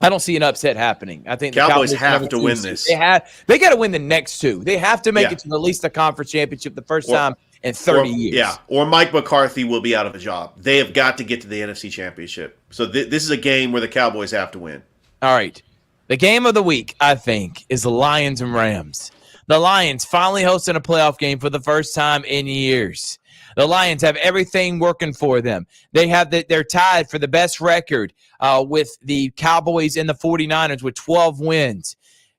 I don't see an upset happening. I think Cowboys have to win this. They got to win the next two. They have to make it to at least the conference championship the first time in 30 years. Yeah, or Mike McCarthy will be out of a job. They have got to get to the NFC Championship. So this is a game where the Cowboys have to win. All right. The game of the week, I think, is the Lions and Rams. The Lions finally hosting a playoff game for the first time in years. The Lions have everything working for them. They're tied for the best record with the Cowboys and the 49ers with 12 wins.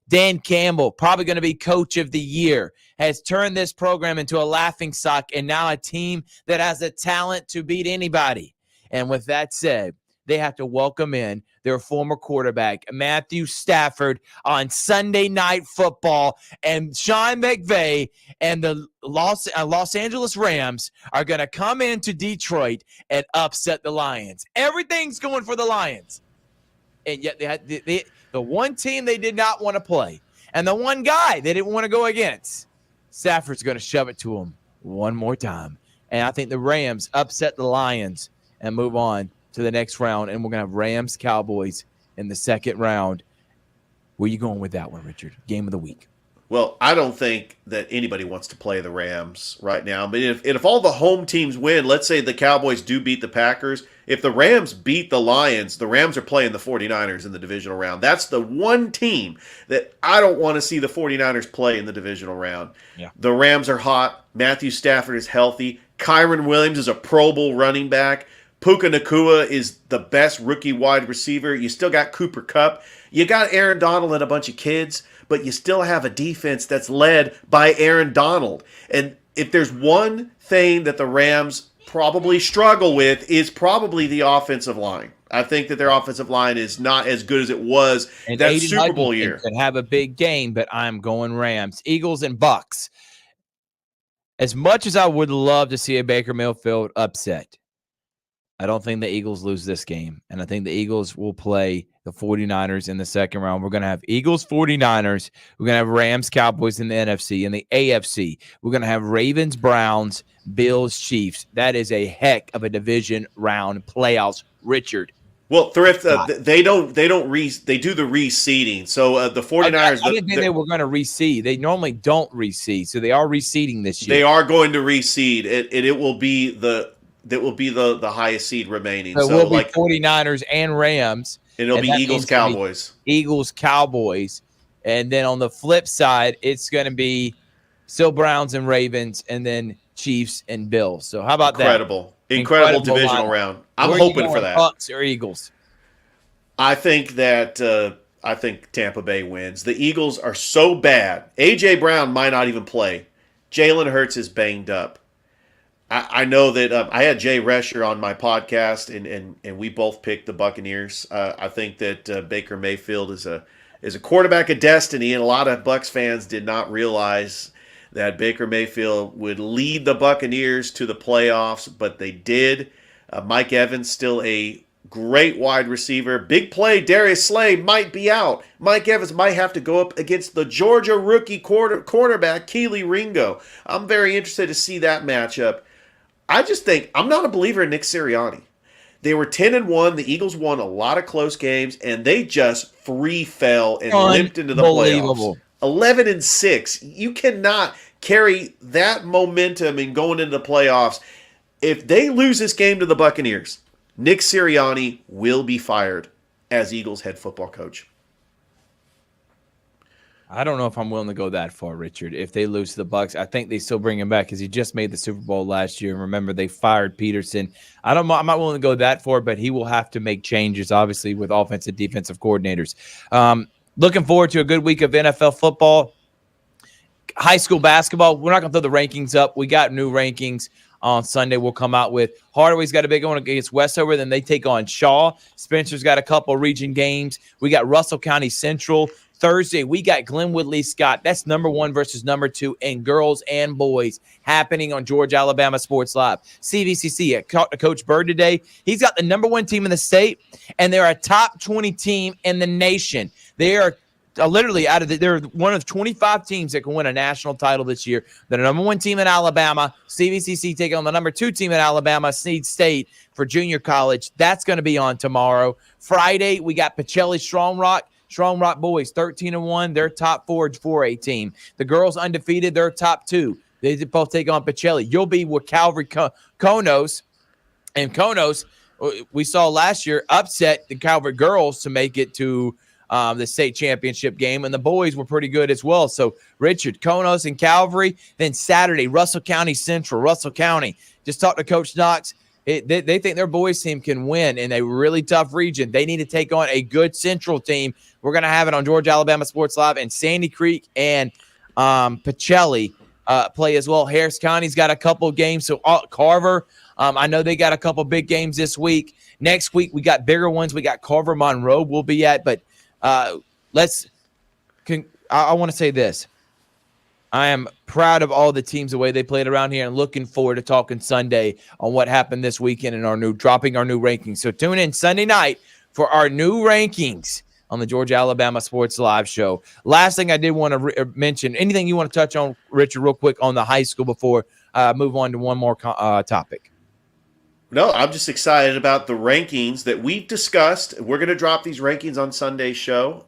Dan Campbell, probably going to be coach of the year, has turned this program into a laughingstock and now a team that has the talent to beat anybody. And with that said, they have to welcome in their former quarterback, Matthew Stafford, on Sunday Night Football. And Sean McVay and the Los Angeles Rams are going to come into Detroit and upset the Lions. Everything's going for the Lions. And yet they had the one team they did not want to play and the one guy they didn't want to go against, Stafford's going to shove it to them one more time. And I think the Rams upset the Lions and move on to the next round, and we're going to have Rams-Cowboys in the second round. Where are you going with that one, Richard? Game of the week. Well, I don't think that anybody wants to play the Rams right now. But if all the home teams win, let's say the Cowboys do beat the Packers, if the Rams beat the Lions, the Rams are playing the 49ers in the divisional round. That's the one team that I don't want to see the 49ers play in the divisional round. Yeah. The Rams are hot. Matthew Stafford is healthy. Kyron Williams is a Pro Bowl running back. Puka Nacua is the best rookie wide receiver. You still got Cooper Kupp. You got Aaron Donald and a bunch of kids, but you still have a defense that's led by Aaron Donald. And if there's one thing that the Rams probably struggle with is probably the offensive line. I think that their offensive line is not as good as it was and that Super Bowl year. Could have a big game, but I'm going Rams. Eagles and Bucks. As much as I would love to see a Baker Mayfield upset, I don't think the Eagles lose this game. And I think the Eagles will play the 49ers in the second round. We're going to have Eagles, 49ers. We're going to have Rams, Cowboys in the NFC. In the AFC, we're going to have Ravens, Browns, Bills, Chiefs. That is a heck of a division round playoffs, Richard. Well, Thrift, they do the reseeding. So the 49ers. I didn't think they were going to reseed. They normally don't reseed, so they are reseeding this year. They are going to reseed. It will be the highest seed remaining. So it will be 49ers and Rams. And it'll be Eagles, Cowboys. Eagles, Cowboys. And then on the flip side, it's going to be still Browns and Ravens, and then Chiefs and Bills. So how about that? Incredible divisional round. I'm hoping for that. Bucks or Eagles? I think Tampa Bay wins. The Eagles are so bad. A.J. Brown might not even play. Jalen Hurts is banged up. I know that I had Jay Rescher on my podcast, and we both picked the Buccaneers. I think that Baker Mayfield is a quarterback of destiny, and a lot of Bucs fans did not realize that Baker Mayfield would lead the Buccaneers to the playoffs, but they did. Mike Evans still a great wide receiver. Big play, Darius Slay might be out. Mike Evans might have to go up against the Georgia rookie quarterback, Keely Ringo. I'm very interested to see that matchup. I just think, I'm not a believer in Nick Sirianni. They were 10-1. The Eagles won a lot of close games, and they just free fell and limped into the playoffs. 11-6. You cannot carry that momentum in going into the playoffs. If they lose this game to the Buccaneers, Nick Sirianni will be fired as Eagles head football coach. I don't know if I'm willing to go that far, Richard. If they lose to the Bucs, I think they still bring him back because he just made the Super Bowl last year. And remember, they fired Peterson. I'm not willing to go that far, but he will have to make changes, obviously, with offensive, defensive coordinators. Looking forward to a good week of NFL football. High school basketball, we're not going to throw the rankings up. We got new rankings on Sunday we'll come out with. Hardaway's got a big one against Westover. Then they take on Shaw. Spencer's got a couple region games. We got Russell County Central. Thursday, we got Glenwood Lee Scott. That's number 1 versus number 2 in girls and boys happening on Georgia Alabama Sports Live. CVCC, Coach Bird today. He's got the number 1 team in the state, and they're a top 20 team in the nation. They are literally they're one of 25 teams that can win a national title this year. They're the number 1 team in Alabama. CVCC taking on the number 2 team in Alabama, Snead State, for junior college. That's going to be on tomorrow. Friday, we got Pacelli Strong Rock. Strong Rock boys, 13-1. They're top 4A team. The girls undefeated. They're top 2. They both take on Pacelli. You'll be with Calvary Konos. And Konos, we saw last year, upset the Calvary girls to make it to the state championship game. And the boys were pretty good as well. So, Richard, Konos and Calvary. Then Saturday, Russell County Central. Russell County. Just talked to Coach Knox. They think their boys team can win in a really tough region. They need to take on a good Central team. We're going to have it on Georgia Alabama Sports Live, and Sandy Creek and Pacelli play as well. Harris County's got a couple of games. So Carver, I know they got a couple big games this week. Next week, we got bigger ones. We got Carver Monroe we'll be at. But I want to say this. I am proud of all the teams, the way they played around here, and looking forward to talking Sunday on what happened this weekend and dropping our new rankings. So tune in Sunday night for our new rankings on the Georgia Alabama Sports Live show. Last thing I did want to mention, anything you want to touch on, Richard, real quick on the high school before move on to one more topic? No, I'm just excited about the rankings that we've discussed. We're going to drop these rankings on Sunday's show.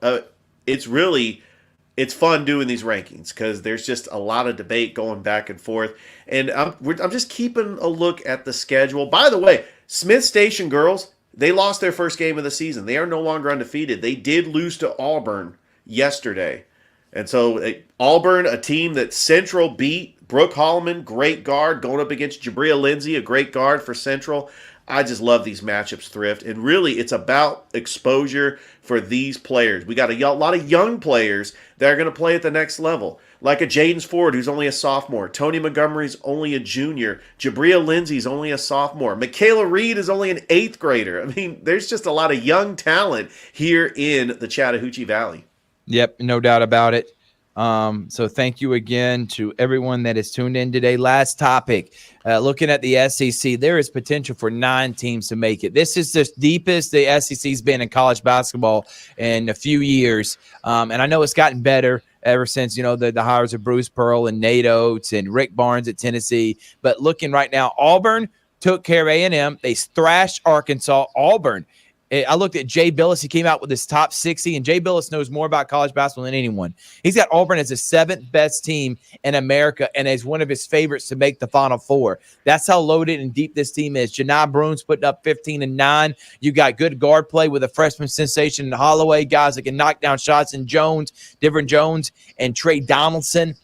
It's fun doing these rankings because there's just a lot of debate going back and forth. And I'm just keeping a look at the schedule. By the way, Smith Station girls, they lost their first game of the season. They are no longer undefeated. They did lose to Auburn yesterday. And so Auburn, a team that Central beat. Brooke Holloman, great guard, going up against Jabria Lindsay, a great guard for Central. I just love these matchups, Thrift. And really, it's about exposure for these players. We got a lot of young players that are going to play at the next level, like a Jaden Ford, who's only a sophomore. Tony Montgomery's only a junior. Jabria Lindsay's only a sophomore. Michaela Reed is only an 8th grader. I mean, there's just a lot of young talent here in the Chattahoochee Valley. Yep, no doubt about it. So thank you again to everyone that is tuned in today. Last topic, looking at the SEC, there is potential for 9 teams to make it. This is the deepest the SEC's been in college basketball in a few years. And I know it's gotten better ever since, the hires of Bruce Pearl and Nate Oates and Rick Barnes at Tennessee. But looking right now, Auburn took care of A&M. They thrashed Arkansas. Auburn, I looked at Jay Billis. He came out with his top 60, and Jay Billis knows more about college basketball than anyone. He's got Auburn as the 7th best team in America and as one of his favorites to make the Final Four. That's how loaded and deep this team is. Janai Broome's putting up 15 and 9. You got good guard play with a freshman sensation in Holloway, guys that can knock down shots in Different Jones, and Trey Donaldson.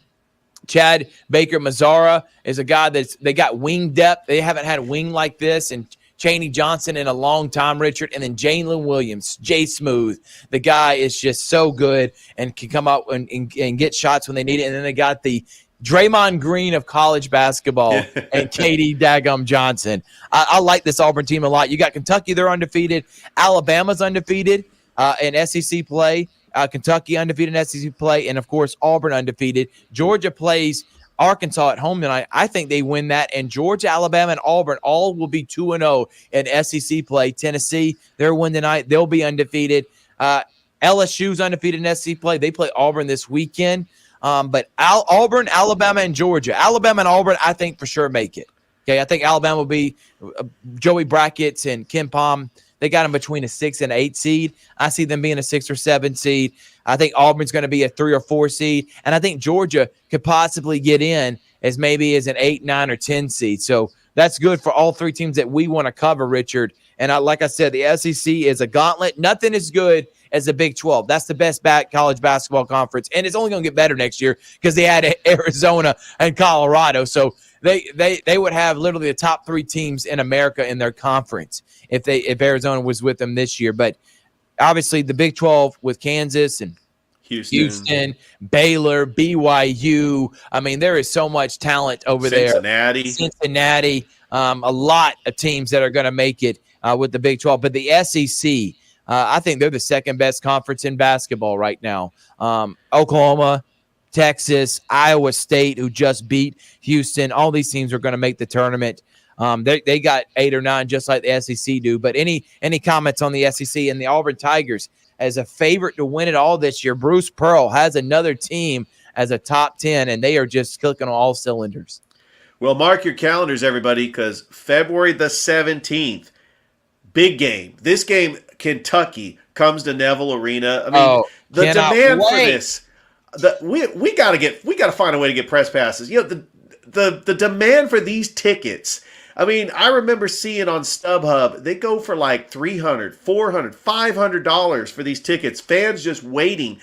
Chad Baker Mazzara is a guy they got wing depth. They haven't had a wing like this, and Chaney Johnson in a long time, Richard, and then Jalen Williams, Jay Smooth. The guy is just so good and can come out and get shots when they need it. And then they got the Draymond Green of college basketball and Katie Daggum Johnson. I like this Auburn team a lot. You got Kentucky, they're undefeated. Alabama's undefeated in SEC play. Kentucky undefeated in SEC play. And, of course, Auburn undefeated. Georgia plays Arkansas at home tonight. I think they win that, and Georgia, Alabama, and Auburn all will be 2-0 in SEC play. Tennessee, their win tonight, they'll be undefeated. LSU's undefeated in SEC play. They play Auburn this weekend. But Auburn, Alabama, and Georgia. Alabama and Auburn, I think for sure make it. Okay, I think Alabama will be Joey Brackett's and Ken Pom. They got them between a 6 and 8 seed. I see them being a 6 or 7 seed. I think Auburn's going to be a 3 or 4 seed. And I think Georgia could possibly get in as maybe as an 8, 9, or 10 seed. So that's good for all 3 teams that we want to cover, Richard. And like I said, the SEC is a gauntlet. Nothing is good as the Big 12. That's the best college basketball conference. And it's only going to get better next year because they had Arizona and Colorado. So they would have literally the top 3 teams in America in their conference if Arizona was with them this year. But obviously the Big 12 with Kansas and Houston, Baylor, BYU. I mean, there is so much talent over Cincinnati. there. Cincinnati. A lot of teams that are going to make it with the Big 12. But the SEC, I think they're the 2nd best conference in basketball right now. Oklahoma, Texas, Iowa State, who just beat Houston. All these teams are going to make the tournament. They got 8 or 9 just like the SEC do. But any comments on the SEC and the Auburn Tigers as a favorite to win it all this year? Bruce Pearl has another team as a top 10, and they are just clicking on all cylinders. Well, mark your calendars, everybody, because February the 17th, big game. This game, Kentucky comes to Neville Arena. I mean, the demand for this, we gotta find a way to get press passes. The demand for these tickets. I mean, I remember seeing on StubHub, they go for like $300, $400, $500 for these tickets. Fans just waiting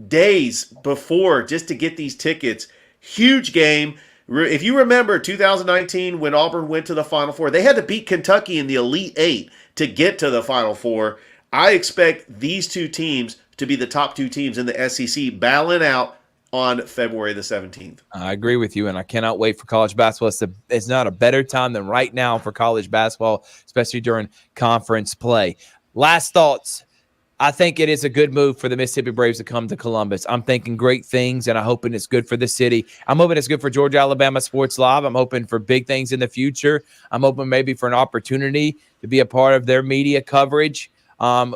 days before just to get these tickets. Huge game. If you remember 2019 when Auburn went to the Final Four, they had to beat Kentucky in the Elite 8 to get to the Final Four. I expect these 2 teams to be the top 2 teams in the SEC battling out on February the 17th. I agree with you, and I cannot wait for college basketball. It's not a better time than right now for college basketball, especially during conference play. Last thoughts. I think it is a good move for the Mississippi Braves to come to Columbus. I'm thinking great things, and I'm hoping it's good for the city. I'm hoping it's good for Georgia Alabama Sports Live. I'm hoping for big things in the future. I'm hoping maybe for an opportunity to be a part of their media coverage,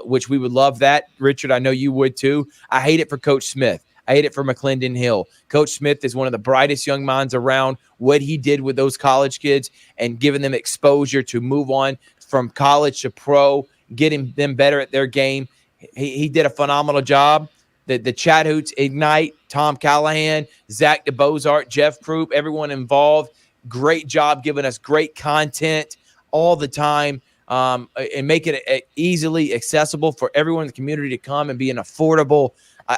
which we would love that. Richard, I know you would too. I hate it for Coach Smith. I hate it for McClendon Hill. Coach Smith is one of the brightest young minds around. What he did with those college kids and giving them exposure to move on from college to pro, getting them better at their game. He did a phenomenal job. The Chat-a-Hoots Ignite, Tom Callahan, Zach DeBozart, Jeff Croup, everyone involved. Great job giving us great content all the time and making it easily accessible for everyone in the community to come and being affordable.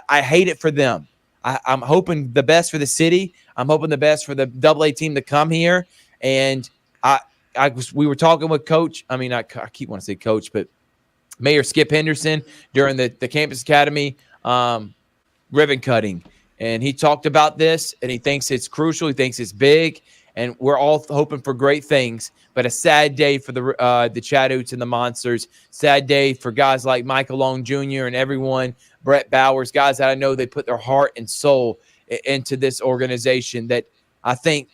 I hate it for them. I'm hoping the best for the city. I'm hoping the best for the AA team to come here. And we were talking with Coach. I mean, I keep wanting to say Coach, but Mayor Skip Henderson during the Campus Academy ribbon cutting. And he talked about this, and he thinks it's crucial. He thinks it's big, and we're all hoping for great things. But a sad day for the Chat-a-Hoots and the Monsters. Sad day for guys like Michael Long Jr. and everyone, Brett Bowers, guys that I know they put their heart and soul into this organization that I think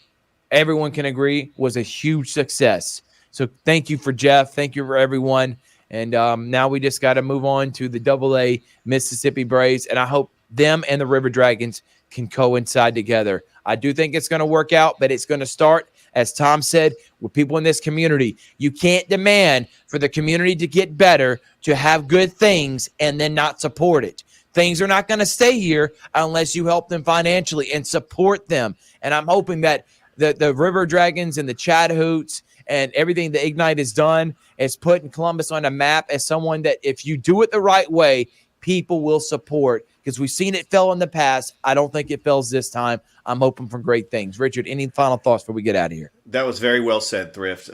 everyone can agree was a huge success. So thank you for Jeff. Thank you for everyone. And now we just got to move on to the AA Mississippi Braves. And I hope them and the River Dragons can coincide together. I do think it's going to work out, but it's going to start, as Tom said, with people in this community. You can't demand for the community to get better, to have good things, and then not support it. Things are not going to stay here unless you help them financially and support them. And I'm hoping that the River Dragons and the Chat-a-Hoots and everything that Ignite has done is putting Columbus on a map as someone that if you do it the right way, people will support, because we've seen it fail in the past. I don't think it fails this time. I'm hoping for great things. Richard, any final thoughts before we get out of here? That was very well said, Thrift.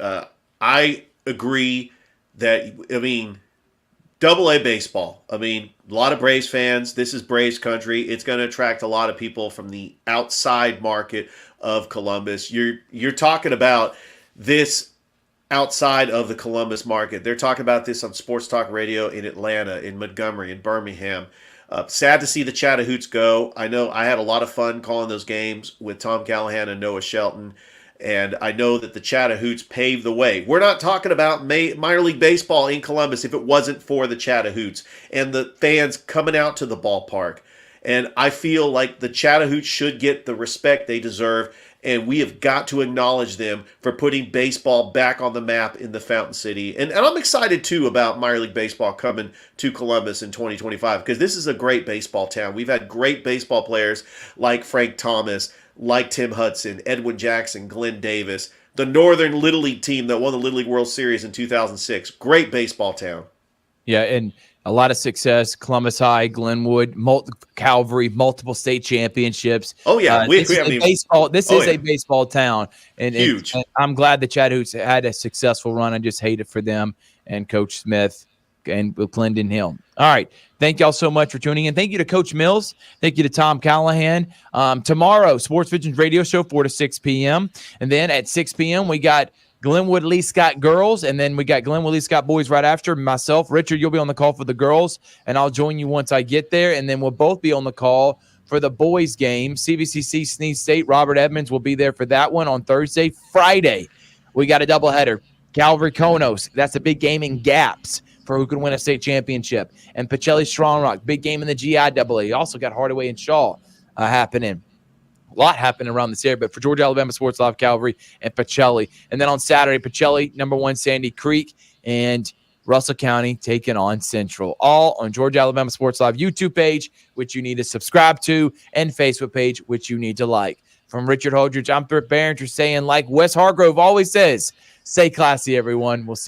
I agree that, AA baseball. A lot of Braves fans. This is Braves country. It's going to attract a lot of people from the outside market of Columbus. You're talking about this outside of the Columbus market. They're talking about this on Sports Talk Radio in Atlanta, in Montgomery, in Birmingham. Sad to see the Chat-a-Hoots go. I know I had a lot of fun calling those games with Tom Callahan and Noah Shelton, and I know that the Chat-a-Hoots paved the way. We're not talking about minor league baseball in Columbus if it wasn't for the Chat-a-Hoots and the fans coming out to the ballpark. And I feel like the Chat-a-Hoots should get the respect they deserve, and we have got to acknowledge them for putting baseball back on the map in the Fountain City. And I'm excited, too, about minor league baseball coming to Columbus in 2025, because this is a great baseball town. We've had great baseball players like Frank Thomas, like Tim Hudson, Edwin Jackson, Glenn Davis, the Northern Little League team that won the Little League World Series in 2006. Great baseball town. Yeah, and a lot of success. Columbus High, Glenwood, Calvary, multiple state championships. Oh, yeah. This is a baseball town. And huge. And I'm glad the Chat-a-Hoots had a successful run. I just hate it for them and Coach Smith and Clendon Hill. All right. Thank y'all so much for tuning in. Thank you to Coach Mills. Thank you to Tom Callahan. Tomorrow, Sports Vision's radio show, 4 to 6 p.m. And then at 6 p.m., we got Glenwood Lee Scott girls, and then we got Glenwood Lee Scott boys right after. Myself, Richard, you'll be on the call for the girls, and I'll join you once I get there, and then we'll both be on the call for the boys game. CVCC Sneed State, Robert Edmonds will be there for that one on Thursday. Friday, we got a doubleheader. Calvary Konos, that's a big game in Gaps for who can win a state championship. And Pacelli Strong Rock, big game in the GIAA. You also got Hardaway and Shaw happening. A lot happening around this area, but for Georgia Alabama Sports Live, Calvary and Pacelli. And then on Saturday, Pacelli, number 1 Sandy Creek, and Russell County taking on Central. All on Georgia Alabama Sports Live YouTube page, which you need to subscribe to, and Facebook page, which you need to like. From Richard Holdridge, I'm Thrift Barringer saying, like Wes Hargrove always says, stay classy, everyone. We'll see you.